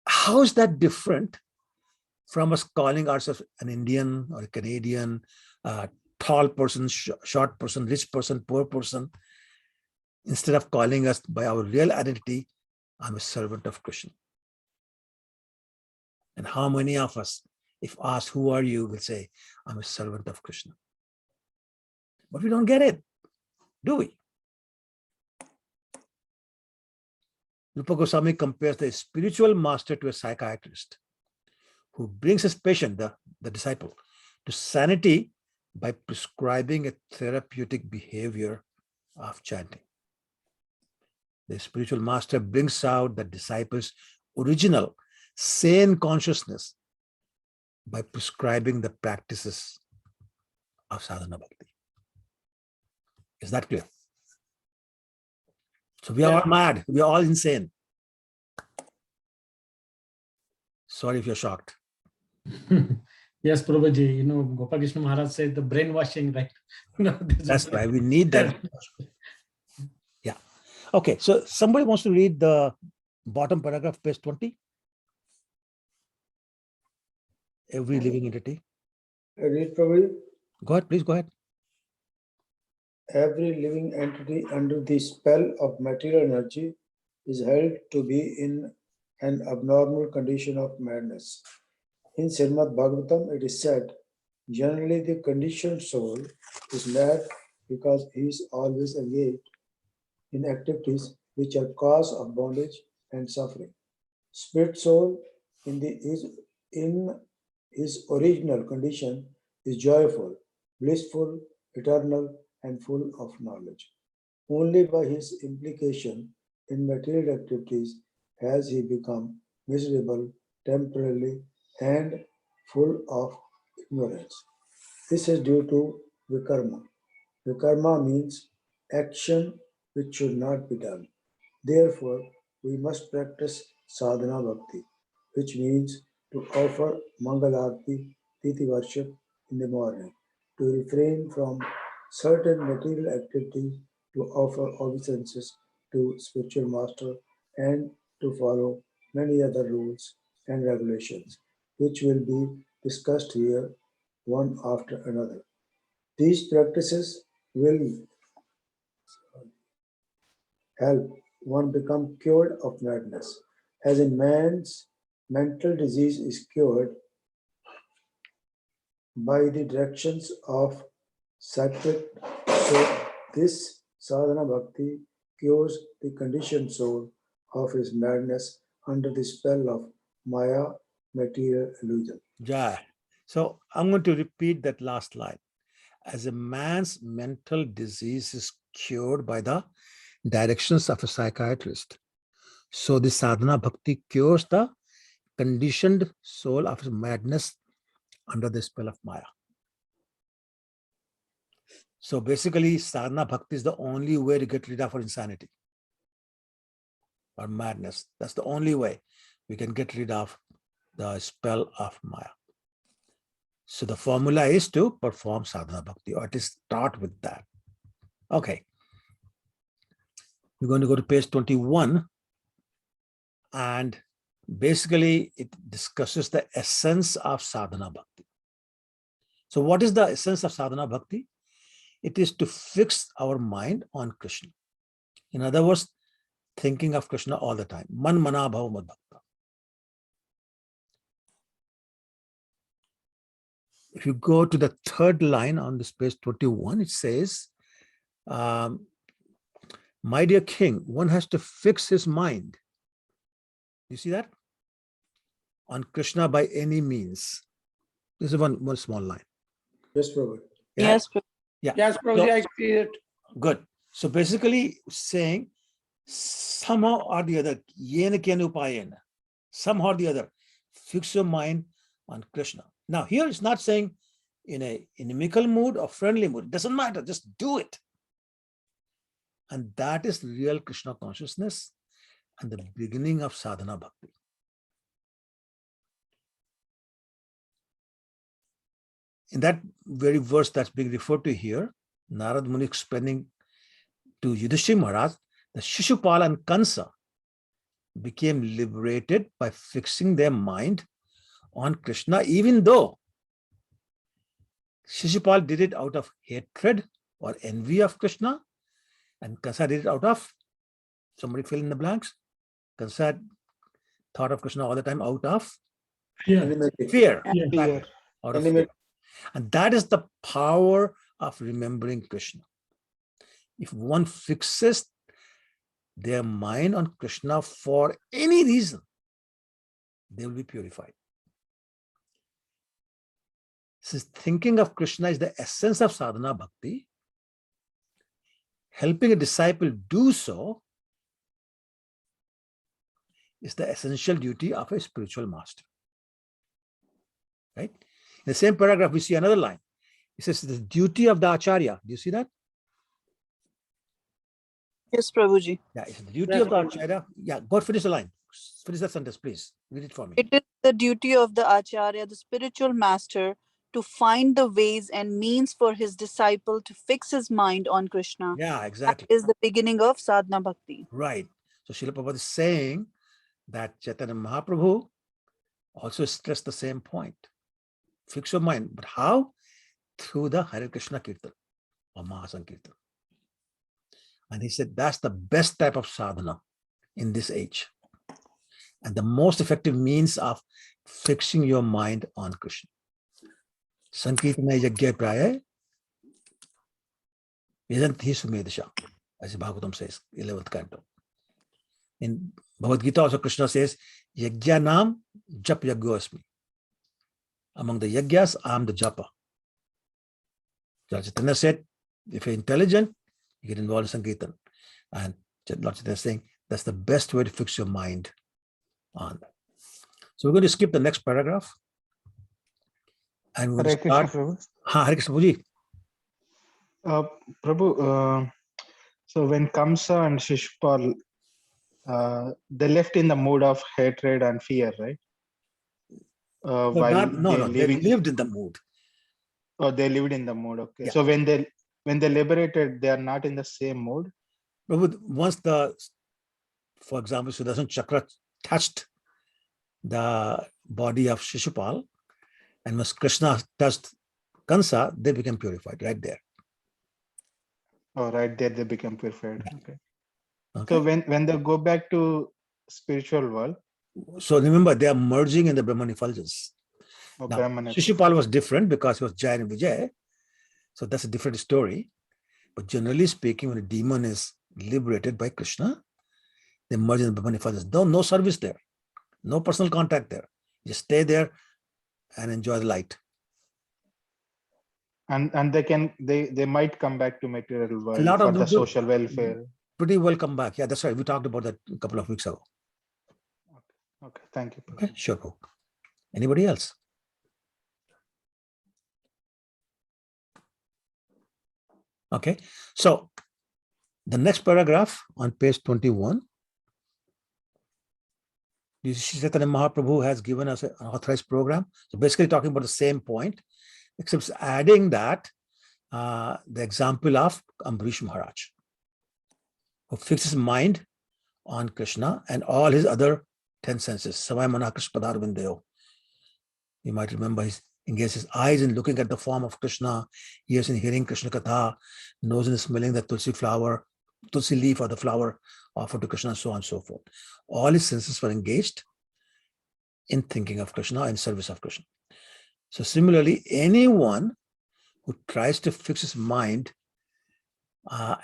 How is that different from us calling ourselves an Indian or a Canadian, tall person, short person, rich person, poor person, instead of calling us by our real identity, I'm a servant of Krishna. And how many of us, if asked, "Who are you?" will say, "I'm a servant of Krishna." But we don't get it, do we? Rupa Goswami compares the spiritual master to a psychiatrist who brings his patient, the disciple, to sanity by prescribing a therapeutic behavior of chanting. The spiritual master brings out the disciple's original sane consciousness by prescribing the practices of sadhana bhakti. Is that clear? So we are all mad. We are all insane. Sorry if you're shocked. Yes, Prabhuji, you know, Gopal Krishna Maharaj said the brainwashing, right? That's why we need that. Yeah. Okay, so somebody wants to read the bottom paragraph, page 20. Every living entity. Read, Prabhuji. Go ahead, please go ahead. Every living entity under the spell of material energy is held to be in an abnormal condition of madness. In Srimad Bhagavatam, it is said, generally the conditioned soul is mad because he is always engaged in activities which are cause of bondage and suffering. Spirit soul in his original condition is joyful, blissful, eternal, and full of knowledge. Only by his implication in material activities has he become miserable, temporarily, and full of ignorance. This is due to vikarma. Vikarma means action which should not be done. Therefore, we must practice Sadhana Bhakti, which means to offer Mangalarti, Titi worship in the morning, to refrain from certain material activities, to offer obeisances to spiritual master, and to follow many other rules and regulations, which will be discussed here one after another. These practices will help one become cured of madness. As in man's mental disease is cured by the directions of sacred soul, this sadhana bhakti cures the conditioned soul of his madness under the spell of Maya, material illusion. Yeah. So I'm going to repeat that last line. As a man's mental disease is cured by the directions of a psychiatrist, so the sadhana bhakti cures the conditioned soul of his madness under the spell of Maya. So basically, sadhana bhakti is the only way to get rid of our insanity or madness. That's the only way we can get rid of the spell of Maya. So the formula is to perform sadhana bhakti, or at least start with that. Okay. We're going to go to page 21. And basically, it discusses the essence of sadhana bhakti. So what is the essence of sadhana bhakti? It is to fix our mind on Krishna. In other words, thinking of Krishna all the time. Man mana bhava mad bhakta. If you go to the third line on this page 21, it says, my dear king, one has to fix his mind. You see that? On Krishna by any means. This is one small line. Yes, Prabhu. Yeah? Yes, Yeah. Yes, Prabhuji, I see it. Good. So basically saying somehow or the other, yena kena upayena, somehow or the other, fix your mind on Krishna. Now here it's not saying in a inimical mood or friendly mood. It doesn't matter. Just do it. And that is real Krishna consciousness and the beginning of sadhana bhakti. In that very verse that's being referred to here, Narad Muni explaining to Yudhishthira Maharaj, the Shishupala and Kansa became liberated by fixing their mind on Krishna, even though Shishupal did it out of hatred or envy of Krishna, and Kansa did it out of, somebody fill in the blanks, Kansa thought of Krishna all the time out of Enmity. fear. Yeah. Exactly. Out of Enmity. fear. And that is the power of remembering Krishna. If one fixes their mind on Krishna for any reason, they will be purified. Since thinking of Krishna is the essence of sadhana bhakti, helping a disciple do so is the essential duty of a spiritual master. Right? In the same paragraph, we see another line. It says the duty of the acharya. Do you see that? yes, Prabhuji. Yeah, it's the duty Yes, of the Prabhuji. acharya. Yeah, go finish the line. Finish that sentence, please. Read it for me. It is the duty of the Acharya, the spiritual master, to find the ways and means for his disciple to fix his mind on Krishna. Yeah, That exactly. is the beginning of sadhana bhakti. Right. So Srila Prabhupada is saying that Chaitanya Mahaprabhu also stressed the same point. Fix your mind. But how? Through the Hare Krishna Kirtan or Mahasankirtan. And he said that's the best type of sadhana in this age. And the most effective means of fixing your mind on Krishna. Sankirtana yajna praya yajanti sumedasha, as Bhagavatam says, 11th canto. In Bhagavad Gita also Krishna says, Yajnanam jap yajnasmi. Among the yagyas, I am the japa. Chaitanya said, if you're intelligent, you get involved in Sankirtan. And Lord Chaitanya is saying, that's the best way to fix your mind on. So we're going to skip the next paragraph. And we're going to Hare Krishna, start. Prabhu. Hare Krishna Prabhuji. Prabhu, so when Kamsa and Shishpal they left in the mood of hatred and fear, right? But While no, they lived in the mood. Oh, they lived in the mood. Okay. Yeah. So when they liberated, they are not in the same mood. But once for example, Sudarshan Chakra touched the body of Shishupal, and once Krishna touched Kansa, they became purified right there. Oh, right there they become purified. Yeah. Okay. Okay. So when they go back to spiritual world. So remember, they are merging in the Brahman effulgence. Oh, Now, Brahman. Shishupal was different because he was Jai and Vijay. So that's a different story. But generally speaking, when a demon is liberated by Krishna, they merge in the Brahman effulgence. No service there, no personal contact there. Just stay there and enjoy the light. And they might come back to material world A lot for of the them do. social welfare. Pretty well come back. Yeah, that's right. We talked about that a couple of weeks ago. Okay, thank you. Okay, sure. Anybody else? Okay, so the next paragraph on page 21, Chaitanya Mahaprabhu has given us an authorized program. So basically talking about the same point, except adding that the example of Ambarish Maharaj, who fixes mind on Krishna and all his other 10 senses. Savai Mana Krishna Padar Vindeo. You might remember he engages his eyes in looking at the form of Krishna, ears in hearing Krishna Katha, nose in smelling the Tulsi flower, Tulsi leaf or the flower offered to Krishna, and so on and so forth. All his senses were engaged in thinking of Krishna and service of Krishna. So similarly, anyone who tries to fix his mind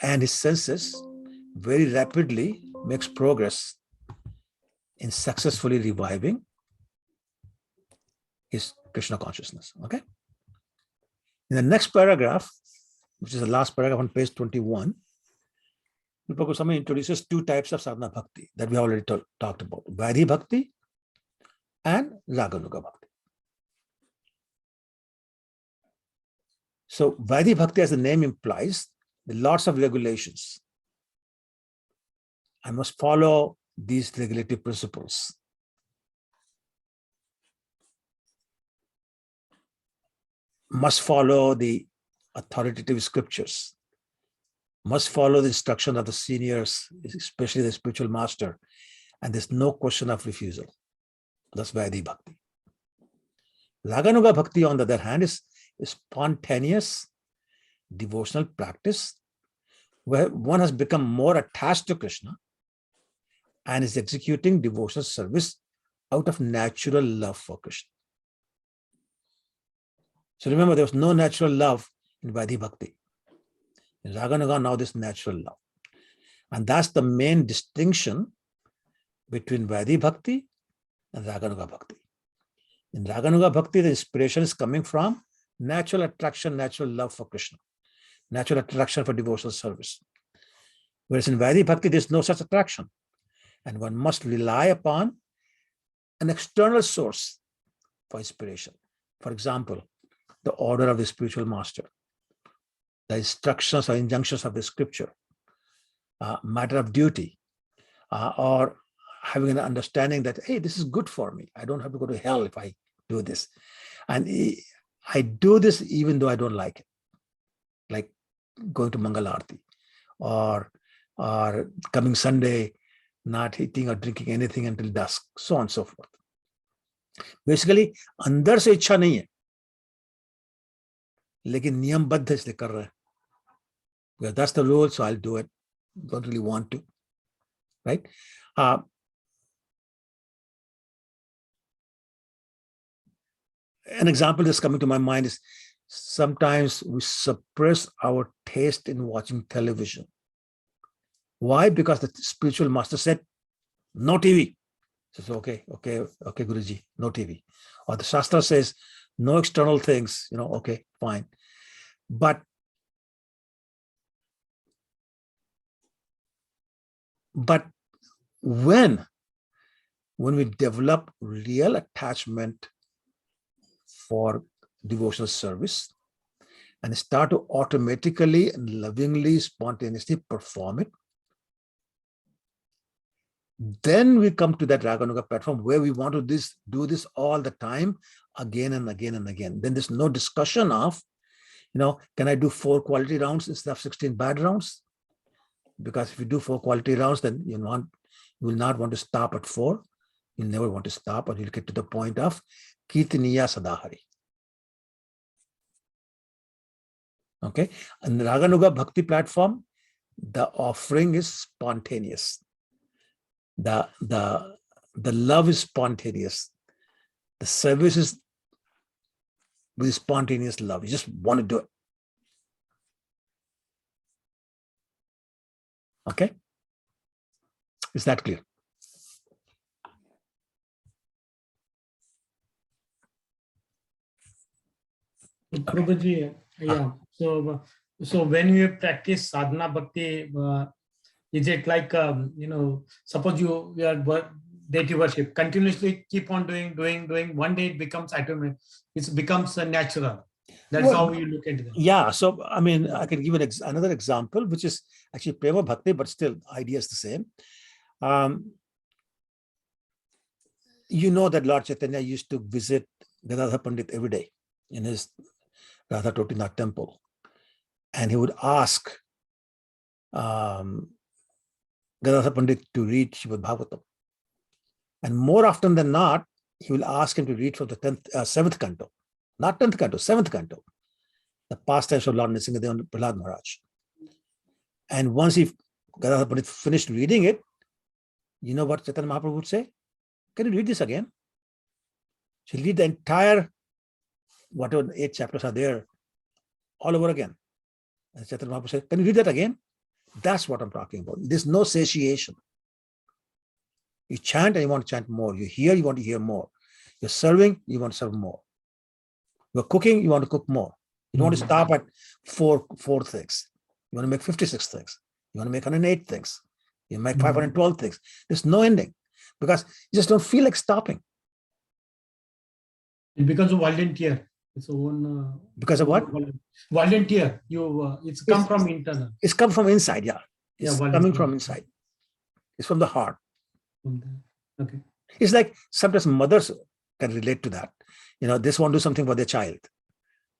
and his senses very rapidly makes progress in successfully reviving his Krishna consciousness. Okay. In the next paragraph, which is the last paragraph on page 21, Rupa Goswami introduces two types of sadhana bhakti that we already talked about: Vaidhi bhakti and Raganuga bhakti. So Vaidhi bhakti, as the name implies, there are lots of regulations. I must follow these regulative principles. Must follow the authoritative scriptures. Must follow the instruction of the seniors, especially the spiritual master. And there's no question of refusal. That's Vaidhi bhakti. Raganuga bhakti, on the other hand, is spontaneous devotional practice where one has become more attached to Krishna and is executing devotional service out of natural love for Krishna. So remember, there was no natural love in Vaidhi bhakti. In Raganuga, now there's natural love. And that's the main distinction between Vaidhi bhakti and Raganuga bhakti. In Raganuga bhakti, the inspiration is coming from natural attraction, natural love for Krishna, natural attraction for devotional service. Whereas in Vaidhi bhakti, there's no such attraction. And one must rely upon an external source for inspiration. For example, the order of the spiritual master, the instructions or injunctions of the scripture, matter of duty, or having an understanding that, hey, this is good for me. I don't have to go to hell if I do this. And I do this even though I don't like it, like going to Mangal Aarti or coming Sunday, not eating or drinking anything until dusk, so on and so forth. Basically, अंदर से इच्छा नहीं है, लेकिन नियमबद्ध इसलिए कर रहे हैं. Because that's the rule, so I'll do it. Don't really want to, right? An example that's coming to my mind is sometimes we suppress our taste in watching television. Why? Because the spiritual master said, no TV. Says, okay, Guruji, no TV. Or the Shastra says, no external things, okay, fine. But when we develop real attachment for devotional service and start to automatically and lovingly, spontaneously perform it, Then we come to that Raganuga platform where we want to do this all the time, again and again and again. Then there's no discussion of, can I do 4 quality rounds instead of 16 bad rounds? Because if you do 4 quality rounds, then you will not want to stop at 4. You'll never want to stop, or you'll get to the point of Kirtaniya Sadahari. Okay. And the Raganuga Bhakti platform, the offering is spontaneous. The love is spontaneous. The service is with spontaneous love. You just want to do it. Okay? Is that clear? Prabhuji, yeah. So when you practice sadhana bhakti, is it like suppose you are deity worship, continuously keep on doing. One day it becomes automatic. It becomes natural. That's how you look at it. Yeah. So I mean, I can give another example, which is actually prema bhakti, but still idea is the same. You know that Lord Chaitanya used to visit Gadadhar Pandit every day in his Radha Totinath temple, and he would ask Gadadhar Pandit to read Srimad Bhagavatam, and more often than not, he will ask him to read from the 7th canto, not 10th canto, 7th canto, the pastimes of Lord Nrsimhadev and Prahlad Maharaj. And once Gadadhar Pandit finished reading it, you know what Chaitanya Mahaprabhu would say? Can you read this again? She'll read the entire, whatever 8 chapters are there, all over again. And Chaitanya Mahaprabhu said, can you read that again? That's what I'm talking about. There's no satiation. You chant and you want to chant more. You hear, you want to hear more. You're serving, you want to serve more. You're cooking, you want to cook more. You don't want to stop at 4 things. You want to make 56 things. You want to make 108 things. You make 512 things. There's no ending because you just don't feel like stopping. It becomes a volunteer. It's own. Because of what? Volunteer. It's come from internal. It's come from inside, yeah. It's coming from inside. It's from the heart. Okay. It's like sometimes mothers can relate to that. They just want to do something for their child.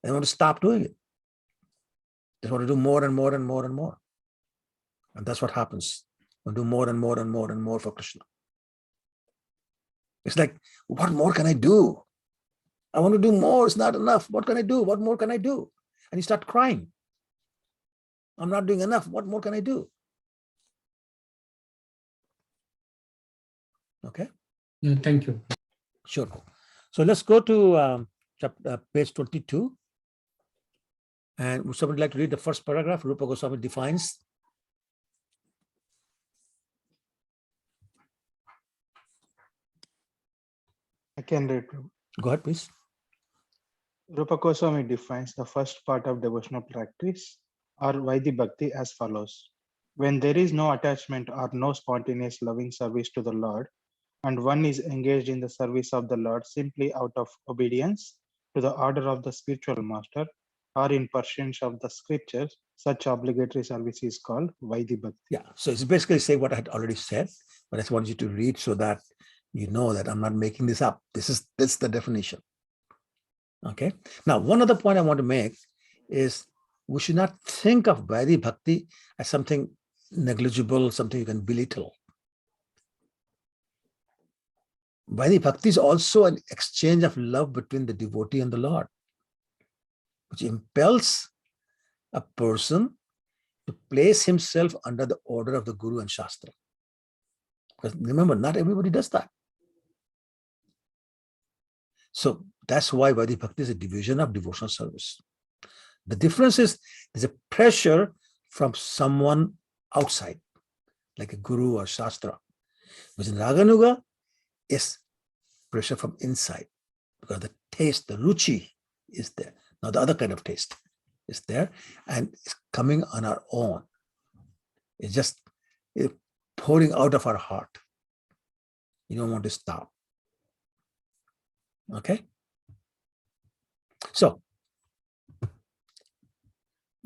They want to stop doing it. They want to do more and more and more and more. And that's what happens. We do more and more and more and more for Krishna. It's like, what more can I do? I want to do more. It's not enough. What can I do? What more can I do? And you start crying. I'm not doing enough. What more can I do? Okay. Yeah, thank you. Sure. So let's go to page 22. And would somebody like to read the first paragraph? Rupa Goswami defines. I can read. Go ahead, please. Rupa Goswami defines the first part of devotional practice or Vaidhi Bhakti as follows. When there is no attachment or no spontaneous loving service to the Lord, and one is engaged in the service of the Lord simply out of obedience to the order of the spiritual master or in pursuance of the scriptures, such obligatory service is called Vaidhi Bhakti. Yeah, so it's basically saying what I had already said, but I just want you to read so that you know that I'm not making this up. This is the definition. Okay. Now, one other point I want to make is we should not think of Vaidhi Bhakti as something negligible, something you can belittle. Vaidhi Bhakti is also an exchange of love between the devotee and the Lord, which impels a person to place himself under the order of the Guru and Shastra. Because remember, not everybody does that. So that's why Vaidhi Bhakti is a division of devotional service. The difference is there's a pressure from someone outside, like a Guru or Shastra. Which in Raganuga is pressure from inside, because the taste, the ruchi is there. Now the other kind of taste is there and it's coming on our own. It's just pouring out of our heart. You don't want to stop. Okay? So,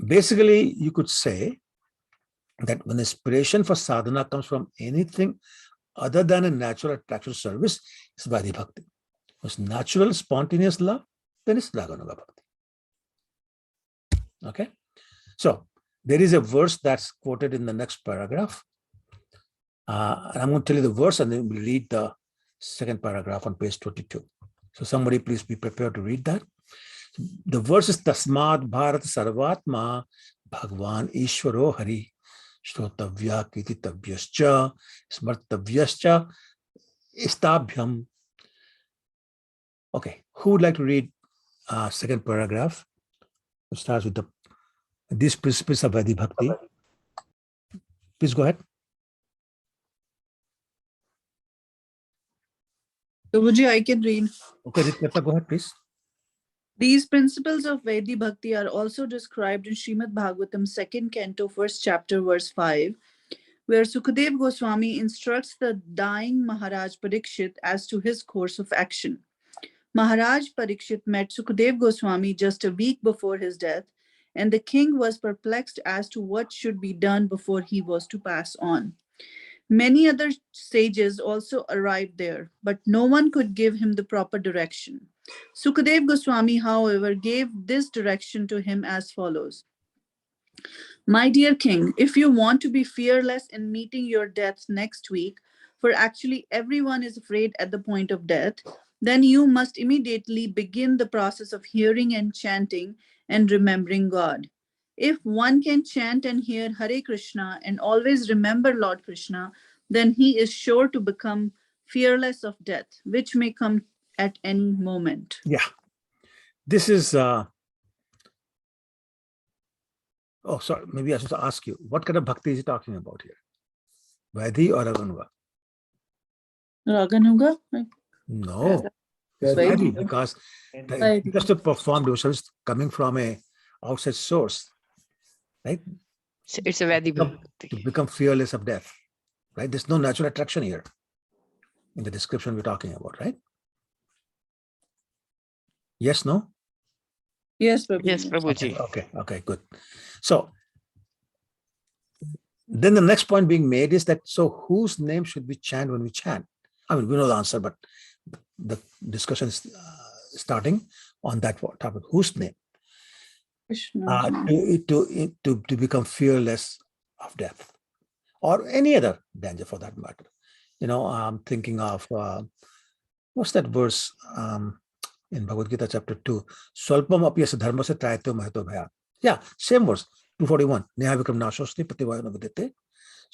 basically, you could say that when inspiration for sadhana comes from anything other than a natural attraction service is Vaidhi Bhakti. If it's natural, spontaneous love, then it's Raganuga Bhakti. Okay? So there is a verse that's quoted in the next paragraph. And I'm going to tell you the verse and then we'll read the second paragraph on page 22. So somebody please be prepared to read that. The verse is Tasmad Bharat Sarvatma Bhagwan Ishwaro Hari Shrotavya Kititavyascha Smartavyascha Istabhyam. Okay, who would like to read second paragraph? It starts with these principles of Vaidhi Bhakti. Please go ahead. Prabhuji, I can read. Okay, Nectar, go ahead, please. These principles of Vaidhi Bhakti are also described in Srimad Bhagavatam 2nd Canto, 1st chapter, verse 5, where Sukadev Goswami instructs the dying Maharaj Parikshit as to his course of action. Maharaj Parikshit met Sukadev Goswami just a week before his death, and the king was perplexed as to what should be done before he was to pass on. Many other sages also arrived there, but no one could give him the proper direction. Sukadev Goswami, however, gave this direction to him as follows. My dear king, if you want to be fearless in meeting your death next week, for actually everyone is afraid at the point of death, then you must immediately begin the process of hearing and chanting and remembering God. If one can chant and hear Hare Krishna and always remember Lord Krishna, then he is sure to become fearless of death, which may come at any moment. Yeah. This is, oh, sorry, maybe I should ask you, what kind of bhakti is he talking about here? Vaidhi or Raganuga? Raganuga? No, it's Vaidhi. Vaidhi, because Vaidhi. just to perform devotion is coming from a outside source, right? So it's a Vadi To Bhakti. become fearless of death, right? There's no natural attraction here in the description we're talking about, right? Yes, no? Yes, Prabhuji. Yes, Prabhuji. Okay, good. So then the next point being made is that, so whose name should we chant when we chant? I mean, we know the answer, but the discussion is starting on that topic. Whose name? Krishna. To become fearless of death or any other danger for that matter. You know, I'm thinking of, what's that verse in Bhagavad Gita chapter 2? Swalpam apyasa dharma se trayato mahato bhaya. Yeah, same verse, 241. Neha vikram nashosti prativayana videte.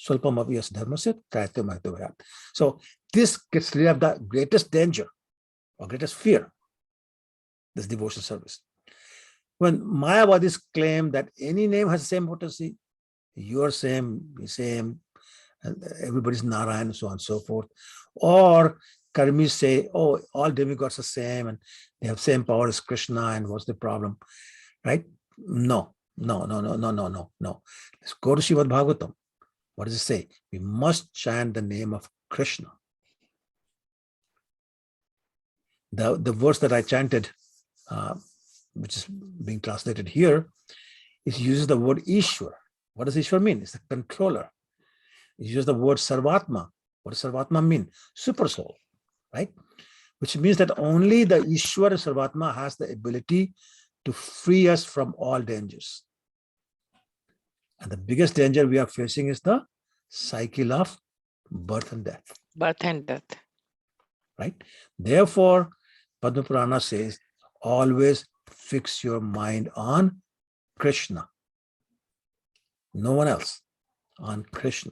Swalpam apyasa dharma se trayato mahato bhaya. So this gets rid of the greatest danger or greatest fear, this devotional service. When Mayavadis claim that any name has the same potency, you're same, everybody's Narayan, so on and so forth. Or Karmis say, oh, all demigods are same and they have same power as Krishna, and what's the problem, right? No. Let's go to Srimad Bhagavatam. What does it say? We must chant the name of Krishna. The verse that I chanted, which is being translated here, it uses the word Ishwar. What does Ishwar mean? It's the controller. It uses the word Sarvatma. What does Sarvatma mean? Super soul, right? Which means that only the Ishwar Sarvatma has the ability to free us from all dangers. And the biggest danger we are facing is the cycle of birth and death. Birth and death. Right? Therefore, Padma Purana says, always fix your mind on Krishna. No one else, on Krishna.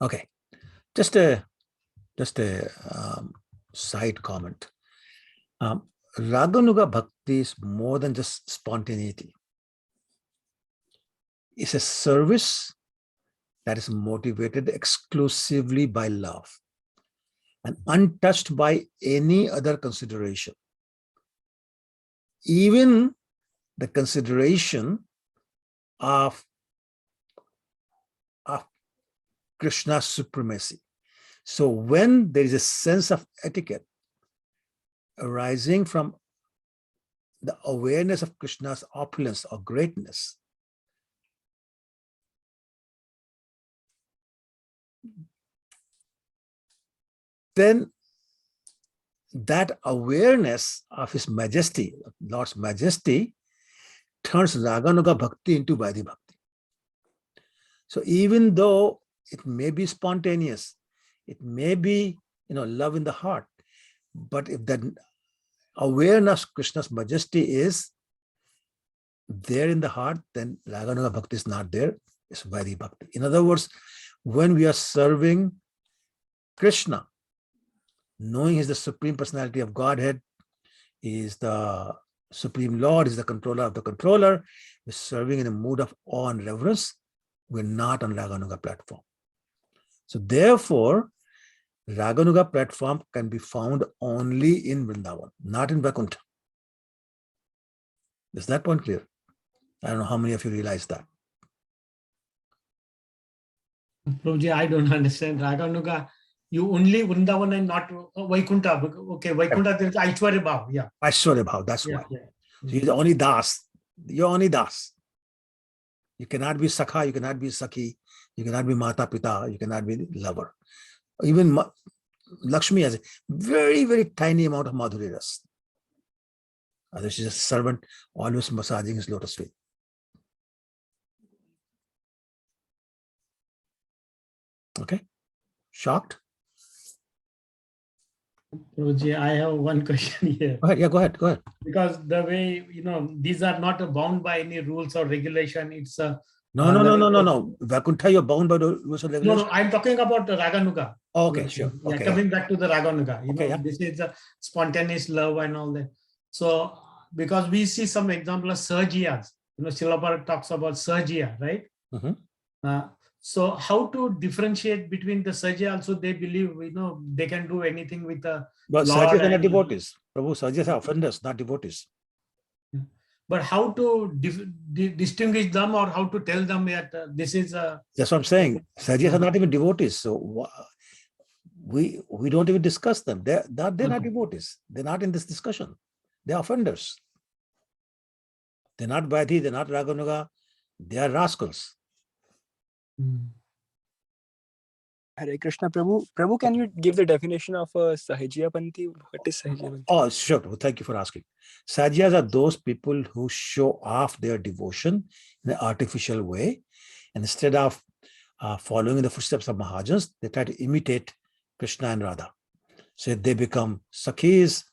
Okay, just a side comment. Raganuga Bhakti is more than just spontaneity. It's a service that is motivated exclusively by love and untouched by any other consideration. Even the consideration of Krishna's supremacy. So when there is a sense of etiquette arising from the awareness of Krishna's opulence or greatness, then that awareness of his majesty, Lord's majesty, turns Raganuga Bhakti into Vaidhi Bhakti. So even though it may be spontaneous, it may be, love in the heart, but if that awareness of Krishna's majesty is there in the heart, then Raganuga Bhakti is not there, it's Vaidhi Bhakti. In other words, when we are serving Krishna, knowing he's the Supreme Personality of Godhead, he is the Supreme Lord, is the controller of the controller, we're serving in a mood of awe and reverence, we're not on Raganuga platform. So therefore, Raganuga platform can be found only in Vrindavan, not in Vaikuntha. Is that point clear? I don't know how many of you realize that. Prabhuji, I don't understand. Raganuga, you only Vrindavan and not Vaikuntha. Okay, Vaikuntha, there is Aishwarya Bhav. Yeah. Aishwarya Bhav, that's why. So you're only Das. You're only Das. You cannot be Sakha, you cannot be Sakhi, you cannot be Mata Pita, you cannot be lover. Even Lakshmi has a very, very tiny amount of Madhuri Ras. She's a servant, always massaging his lotus feet. Okay? Shocked? Prabhuji, I have one question here. Go ahead. Yeah, go ahead. Because the way, these are not bound by any rules or regulation. It's No. Vaikuntha, you're bound by the rules and regulations. No, I'm talking about the Raganuga. Okay, sure. Yeah, Okay. coming back to the Raganuga. This is a spontaneous love and all that. So, because we see some example of Sahajiyas, Srila Prabhupada talks about Sahajiya, right? So how to differentiate between the Sahajiya? Also, they believe, they can do anything with the But Sahajiyas are not devotees. Prabhu, Sahajiyas are offenders, not devotees. But how to distinguish them, or how to tell them that this is a... That's what I'm saying. Sahajiyas are not even devotees. So we don't even discuss them. They're not devotees. They're not in this discussion. They're offenders. They're not Vaidhi, they're not Raganuga. They are rascals. Hare Krishna, Prabhu. Prabhu, can you give the definition of a Sahajiya Panthi? What is Sahajiya Panthi? Oh, sure. Thank you for asking. Sahajiyas are those people who show off their devotion in an artificial way. And instead of following in the footsteps of Mahajans, they try to imitate Krishna and Radha. So they become Sakhis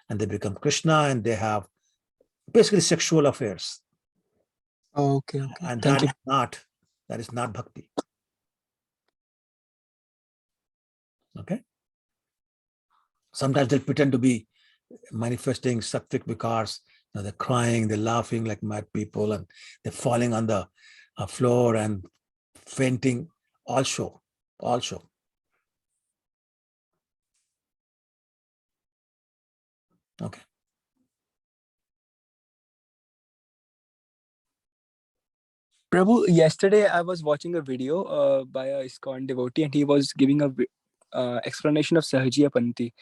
and they become Krishna and they have basically sexual affairs. Oh, okay. And Thank you. That is not bhakti. Okay. Sometimes they'll pretend to be manifesting sattvic vikars. They're crying, they're laughing like mad people, and they're falling on the floor and fainting. All show. Okay. Prabhu, yesterday I was watching a video by a ISKCON devotee, and he was giving a explanation of Sahajiya Panthi.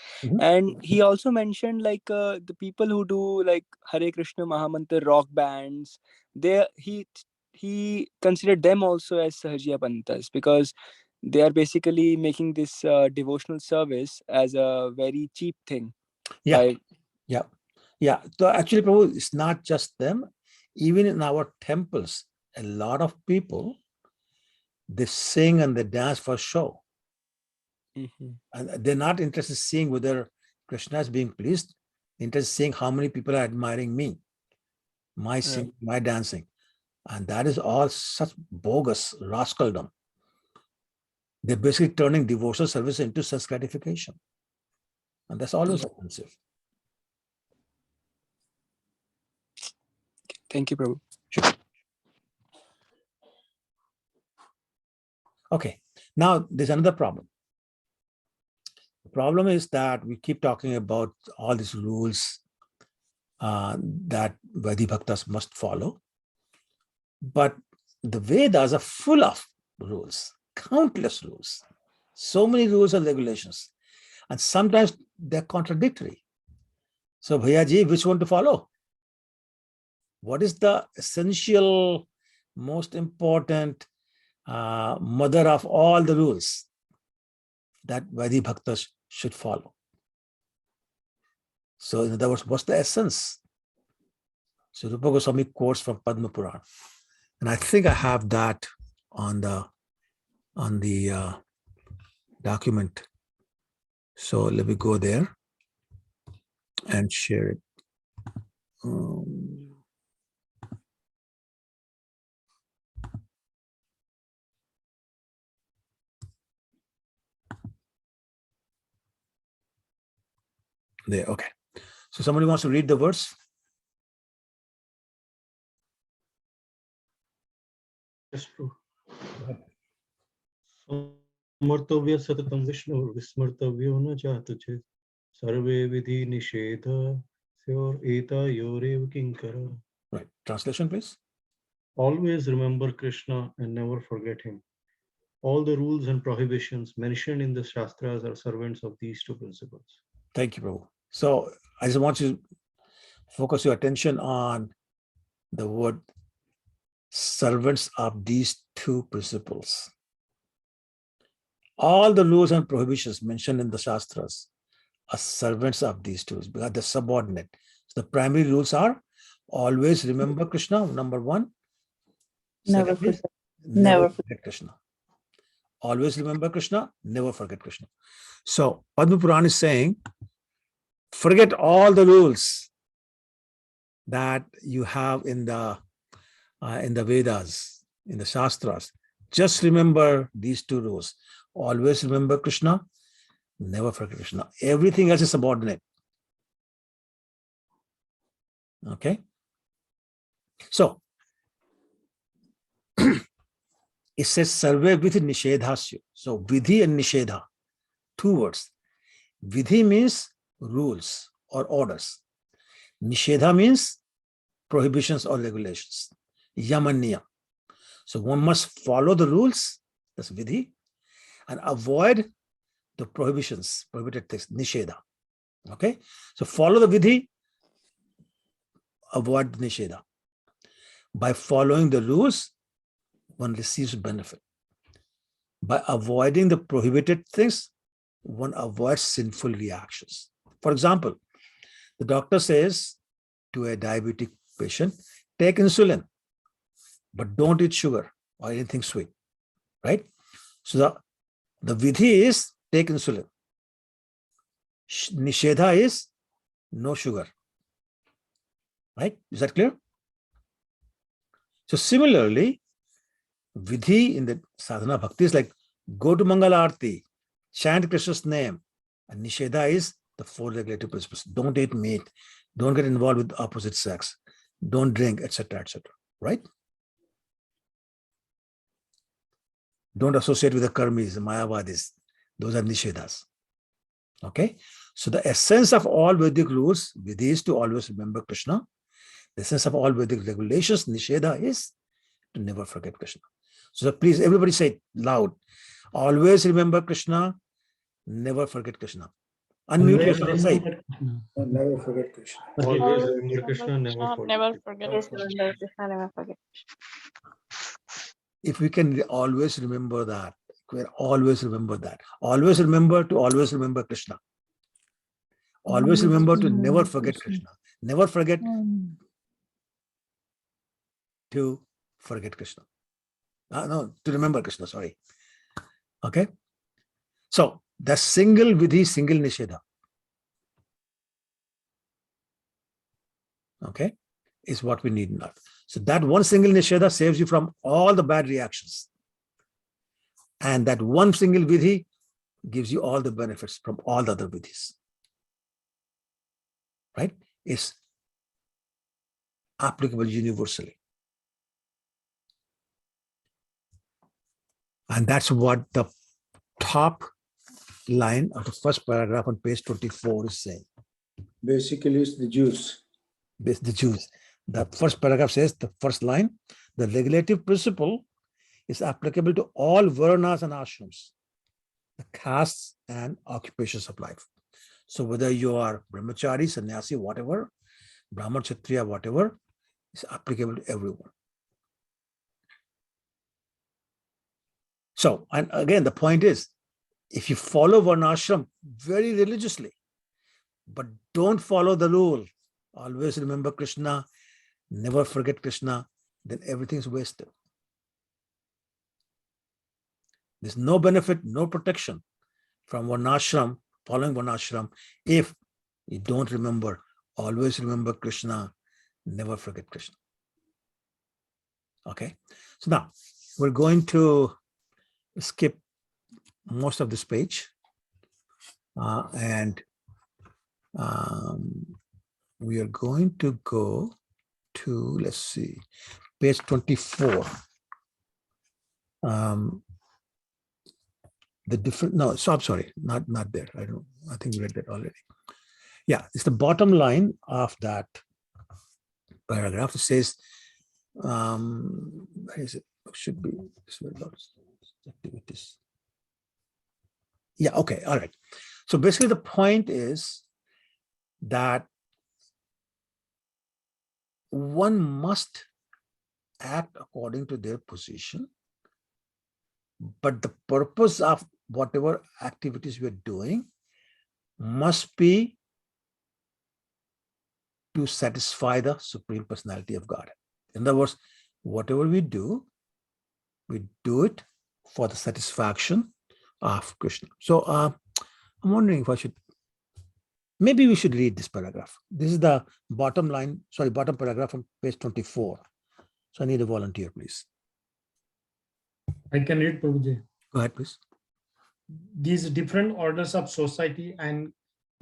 And he also mentioned the people who do like Hare Krishna Mahamantra rock bands, he considered them also as Sahajiya Panthas, because they are basically making this devotional service as a very cheap thing. Yeah. So actually, Prabhu, it's not just them. Even in our temples, a lot of people, they sing and they dance for show. And they're not interested in seeing whether Krishna is being pleased. They're interested in seeing how many people are admiring me, my singing, my dancing. And that is all such bogus rascaldom. They're basically turning devotional service into sense gratification. And that's always offensive. Thank you, Prabhu. Sure. Okay, now there's another problem. The problem is that we keep talking about all these rules that Vaidhi Bhaktas must follow. But the Vedas are full of rules, countless rules, so many rules and regulations. And sometimes they're contradictory. So, Bhaiya ji, which one to follow? What is the essential, most important mother of all the rules that Vaidhi Bhaktas should follow. So in other words, what's the essence? So Rupa Goswami quotes from Padma Purana, and I think I have that on the document. So let me go there and share it. There, okay. So somebody wants to read the verse? Yes, true. Samartavya satatam Vishnu vismartavyo na jatuche sarve vidhi nishedha syor eta yorev kinkara. Right. Translation, please. Always remember Krishna and never forget him. All the rules and prohibitions mentioned in the Shastras are servants of these two principles. Thank you, Prabhu. So I just want you to focus your attention on the word servants of these two principles. All the rules and prohibitions mentioned in the Shastras are servants of these two because they're subordinate. So the primary rules are always remember Krishna, number one. Never Secondly, forget. never forget Krishna. Always remember Krishna, never forget Krishna. So Padma Purana is saying, forget all the rules that you have in the Vedas, in the Shastras. Just remember these two rules. Always remember Krishna, never forget Krishna. Everything else is subordinate. Okay? So, it says sarve vidhi nishedhasya. So, vidhi and nishedha, two words. Vidhi means rules or orders. Nishedha means prohibitions or regulations. Yamanya. So, one must follow the rules, that's vidhi, and avoid the prohibitions, prohibited things, nishedha. Okay? So, follow the vidhi, avoid the nishedha. By following the rules, one receives benefit. By avoiding the prohibited things, one avoids sinful reactions. For example, the doctor says to a diabetic patient, take insulin, but don't eat sugar or anything sweet, right? So the vidhi is take insulin. Nishedha is no sugar, right? Is that clear? So similarly, vidhi in the sadhana bhakti is like go to Mangala Arti, chant Krishna's name, and nishedha is the four regulative principles. Don't eat meat, don't get involved with the opposite sex, don't drink, etc., right? Don't associate with the karmis, the mayavadis. Those are nishedhas. Okay? So the essence of all Vedic rules, vidhi is to always remember Krishna. The essence of all Vedic regulations, nishedha, is to never forget Krishna. So please, everybody say it loud. Always remember Krishna, never forget Krishna. Unmute yourself and say it. Never forget Krishna. Always remember Krishna, never forget. Never forget. If we can always remember that, always remember that. Always remember to always remember Krishna. Always remember to never forget Krishna. Never forget to forget Krishna. No, to remember Krishna, sorry. Okay? So, the single vidhi, single nishedha, okay, is what we need now. So, that one single nishedha saves you from all the bad reactions. And that one single vidhi gives you all the benefits from all the other vidhis. Right? It's applicable universally. And that's what the top line of the first paragraph on page 24 is saying. Basically, it's the Jews. The Jews. The first paragraph says, the first line, the regulative principle is applicable to all varnas and ashrams, the castes and occupations of life. So whether you are brahmachari, sannyasi, whatever, brahman, kshatriya, whatever, is applicable to everyone. So, and again, the point is, if you follow Varnashram very religiously, but don't follow the rule, always remember Krishna, never forget Krishna, then everything's wasted. There's no benefit, no protection from Varnashram, following Varnashram, if you don't remember, always remember Krishna, never forget Krishna. Okay, so now we're going to skip most of this page and we are going to go to, let's see, page 24. The different, no, so I'm sorry, not there. I think we read that already. Yeah, it's the bottom line of that paragraph. It says, where is it? It should be this way. Activities. Yeah, okay, all right. So basically the point is that one must act according to their position, but the purpose of whatever activities we're doing must be to satisfy the Supreme Personality of God. In other words, whatever we do it for the satisfaction of Krishna. So I'm wondering if I should, maybe we should read this paragraph. This is the bottom paragraph on page 24. So I need a volunteer, please. I can read, Prabhuji. Go ahead, please. These different orders of society and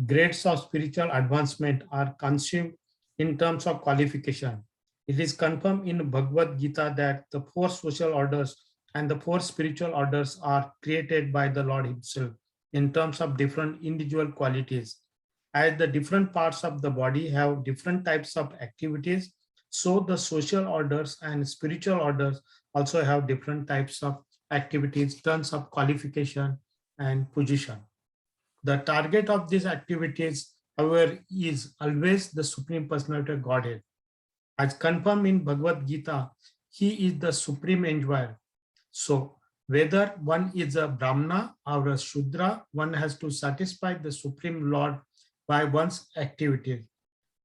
grades of spiritual advancement are consumed in terms of qualification. It is confirmed in Bhagavad Gita that the 4 social orders and the 4 spiritual orders are created by the Lord himself in terms of different individual qualities. As the different parts of the body have different types of activities, so the social orders and spiritual orders also have different types of activities in terms of qualification and position. The target of these activities, however, is always the Supreme Personality of Godhead. As confirmed in Bhagavad Gita, he is the supreme enjoyer. So whether one is a Brahmana or a Shudra, one has to satisfy the Supreme Lord by one's activities.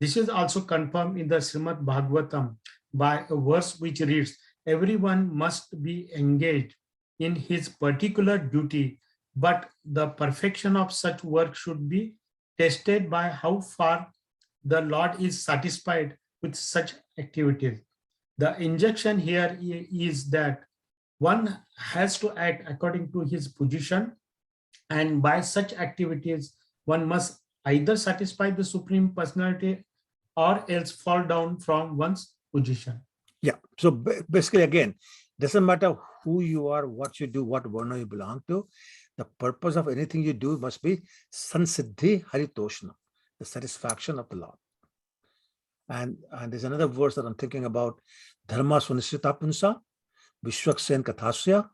This is also confirmed in the Srimad Bhagavatam by a verse which reads, everyone must be engaged in his particular duty, but the perfection of such work should be tested by how far the Lord is satisfied with such activities. The injunction here is that one has to act according to his position, and by such activities, one must either satisfy the Supreme Personality or else fall down from one's position. Yeah, so basically, again, doesn't matter who you are, what you do, what varna you belong to, the purpose of anything you do must be sansiddhi haritoshna, the satisfaction of the Lord. And there's another verse that I'm thinking about, dharma sunishrita punsa, vishwaksen kathasya,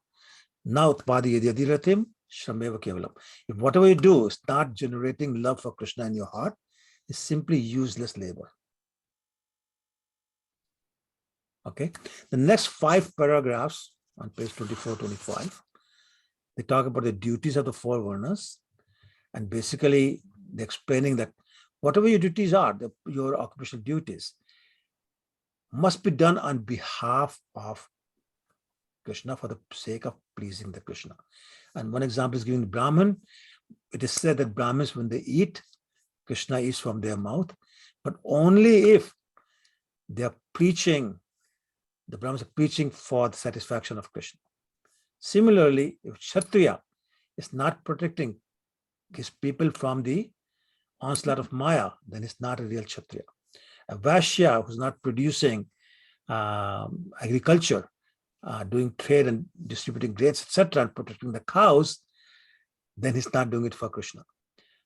na utpadi yadiratim, shrameva kevalam. If whatever you do is not generating love for Krishna in your heart, it's simply useless labor. Okay, the next 5 paragraphs on page 24-25, they talk about the duties of the 4 varnas, and basically they're explaining that whatever your duties are, your occupational duties, must be done on behalf of Krishna for the sake of pleasing the Krishna. And one example is given Brahman. It is said that Brahmins, when they eat, Krishna eats from their mouth, but only if they are preaching, the Brahmins are preaching for the satisfaction of Krishna. Similarly, if Kshatriya is not protecting his people from the onslaught of Maya, then it's not a real Kshatriya. A Vaishya who's not producing agriculture, doing trade and distributing grains, etc., and protecting the cows, then he's not doing it for Krishna.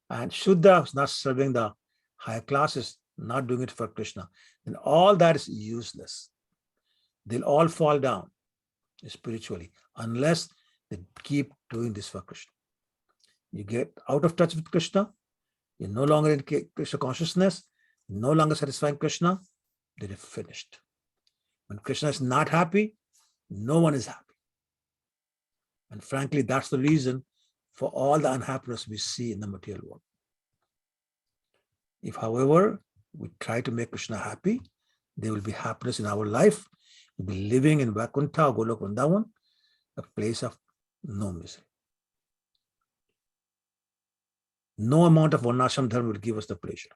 And Shuddha who's not serving the higher classes, not doing it for Krishna, then all that is useless. They'll all fall down spiritually unless they keep doing this for Krishna. You get out of touch with Krishna, you're no longer in Krishna consciousness, no longer satisfying Krishna, then you're finished. When Krishna is not happy, no one is happy. And frankly, that's the reason for all the unhappiness we see in the material world. If, however, we try to make Krishna happy, there will be happiness in our life. We'll be living in Vaikuntha or Golok Vrindavan, a place of no misery. No amount of varnashram dharma will give us the pleasure.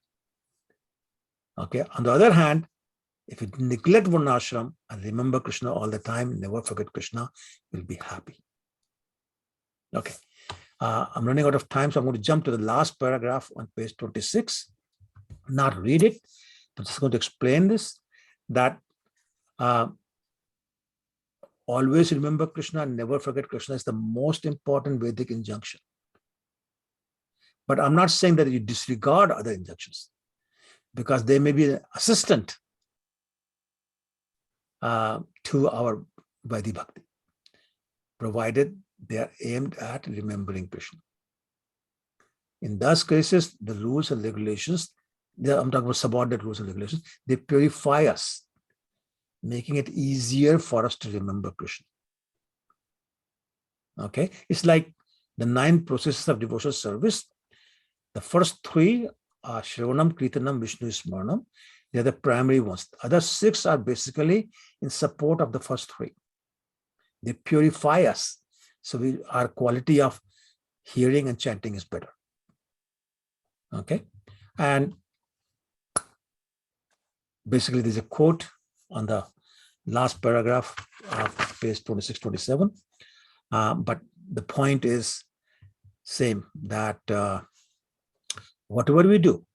Okay. On the other hand, if we neglect varnashram and remember Krishna all the time, never forget Krishna, we'll be happy. Okay. I'm running out of time, so I'm going to jump to the last paragraph on page 26. Not read it. I'm just going to explain this, that always remember Krishna and never forget Krishna is the most important Vedic injunction. But I'm not saying that you disregard other injunctions, because they may be an assistant to our Vaidhi Bhakti, provided they are aimed at remembering Krishna. In those cases, the rules and regulations, I'm talking about subordinate rules and regulations, they purify us, making it easier for us to remember Krishna. Okay, it's like the 9 processes of devotional service. The first 3 are Shravanam, Kirtanam, Vishnu Smaranam. They are the primary ones. The other 6 are basically in support of the first 3. They purify us, so our quality of hearing and chanting is better. Okay, and basically there's a quote on the last paragraph of page 26, 27. But the point is same, that whatever we do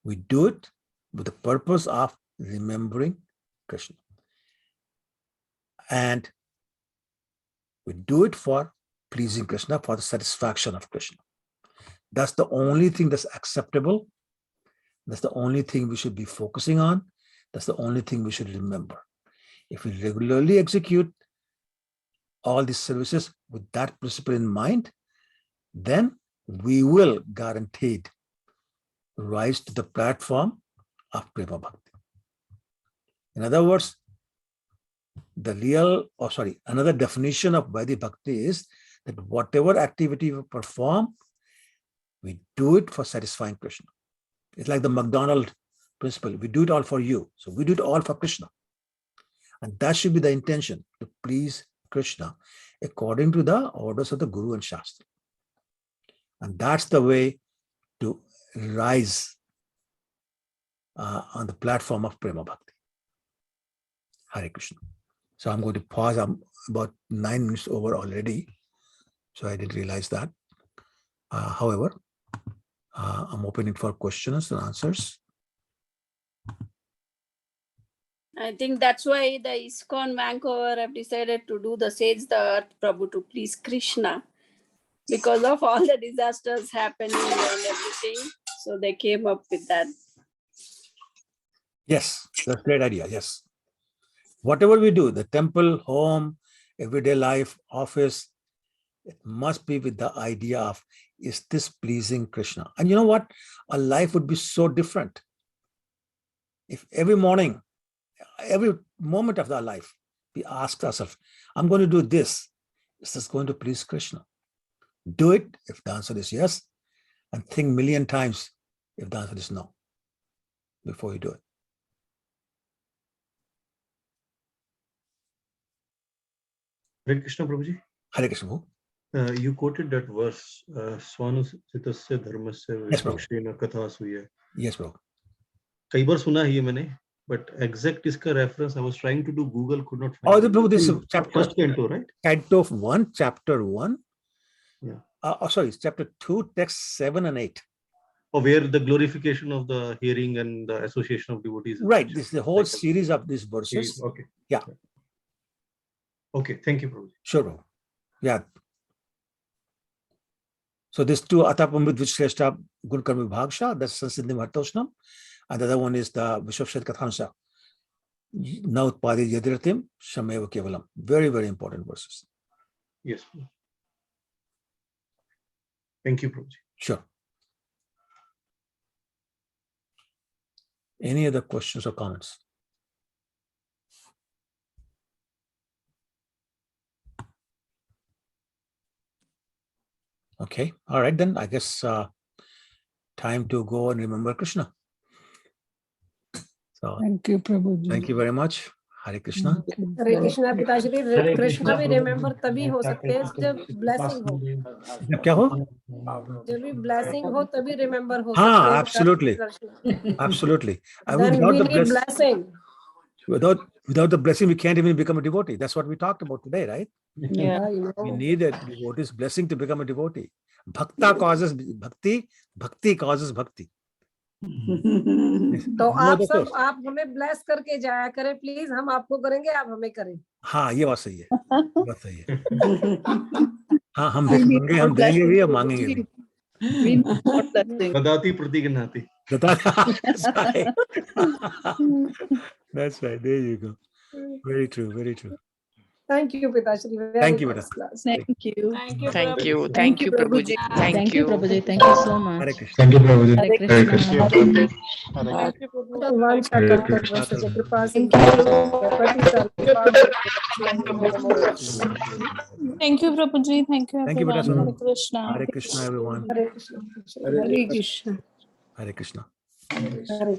it with the purpose of remembering Krishna. And we do it for pleasing Krishna, for the satisfaction of Krishna. That's the only thing that's acceptable. That's the only thing we should be focusing on. That's the only thing we should remember. If we regularly execute all these services with that principle in mind, then we will guaranteed rise to the platform of Prema Bhakti. In other words, another definition of Vaidhi Bhakti is that whatever activity we perform, we do it for satisfying Krishna. It's like the McDonald principle. We do it all for you. So we do it all for Krishna. And that should be the intention, to please Krishna according to the orders of the Guru and Shastra. And that's the way to rise on the platform of Prema Bhakti. Hare Krishna. So I'm going to pause. I'm about 9 minutes over already. So I didn't realize that. However, I'm opening for questions and answers. I think that's why the ISKCON Vancouver have decided to do the Sage the Earth Prabhu to please Krishna, because of all the disasters happening and everything. So they came up with that. Yes, that's a great idea. Yes. Whatever we do, the temple, home, everyday life, office, it must be with the idea of, is this pleasing Krishna? And you know what? Our life would be so different if every morning, every moment of our life, we ask ourselves, I'm going to do this. Is this going to please Krishna? Do it if the answer is yes, and think 1,000,000 times if the answer is no before you do it. Hare Krishna, Prabhuji. Hare Krishna. You quoted that verse, Swanusitasya dharmasya vipakshena katha suya. Yes, bro. कई बार सुना है ये मैंने, but exact इसका reference I was trying to do Google, could not find. Oh, Prabhu, this is First canto, right? Canto 1, chapter 1. Yeah. Sorry, it's chapter 2, text 7 and 8. Or where the glorification of the hearing and the association of devotees. Right. This is the whole series of these verses. Okay. Yeah. Okay. Thank you, Prabhu. Sure, bro. Yeah. So these two Atapamrit Vishkreshta Gun Karma Bhagsha, that's Sansiddhi Martoshnam. And the other one is the Vishwashat Kathansa. Na Utpadi Yadiratim Shameva Kevalam. Very, very important verses. Yes. Thank you, Prabhuji. Sure. Any other questions or comments? Okay. All right, then I guess time to go and remember Krishna. So Thank you, Prabhuji. thank you very much. Hare Krishna. हरे कृष्णा पिताश्री Hare Krishna भी Krishna, remember तभी हो सकते हैं जब blessing हो जब क्या हो? जब भी ब्लेसिंग हो तभी रिमेम्बर हो हाँ, सकते हैं absolutely. पिताश्री Absolutely. I mean, then we need blessing without the blessing, we can't even become a devotee. That's what we talked about today, right? Yeah. We need a devotee's blessing to become a devotee. Bhakta causes bhakti, bhakti causes bhakti. तो आप सब आप हमें bless करके जाया करें please हम आपको करेंगे आप हमें करें हाँ ये बात सही है बात सही है हाँ हम देंगे हम देंगे भी और मांगेंगे भी ददाति प्रतिगृह्णाति. That's right. There you go. Very true. Very true. Thank you Pitashri Thank you, first class. Thank you. Thank you. Thank you, Prabhuji. Thank you, Prabhuji. Thank you so much. Hare Krishna. Thank you, Prabhuji. Hare Hare Krishna. Krishna. Vancha Hare kalpa Krishna. vasya kripa sindhu pati Thank you, Prabhuji. Thank you, Thank you, everyone. Beta. Hare Krishna. Hare Krishna, everyone. Hare Krishna Hare Hare Krishna Hare Krishna. Hare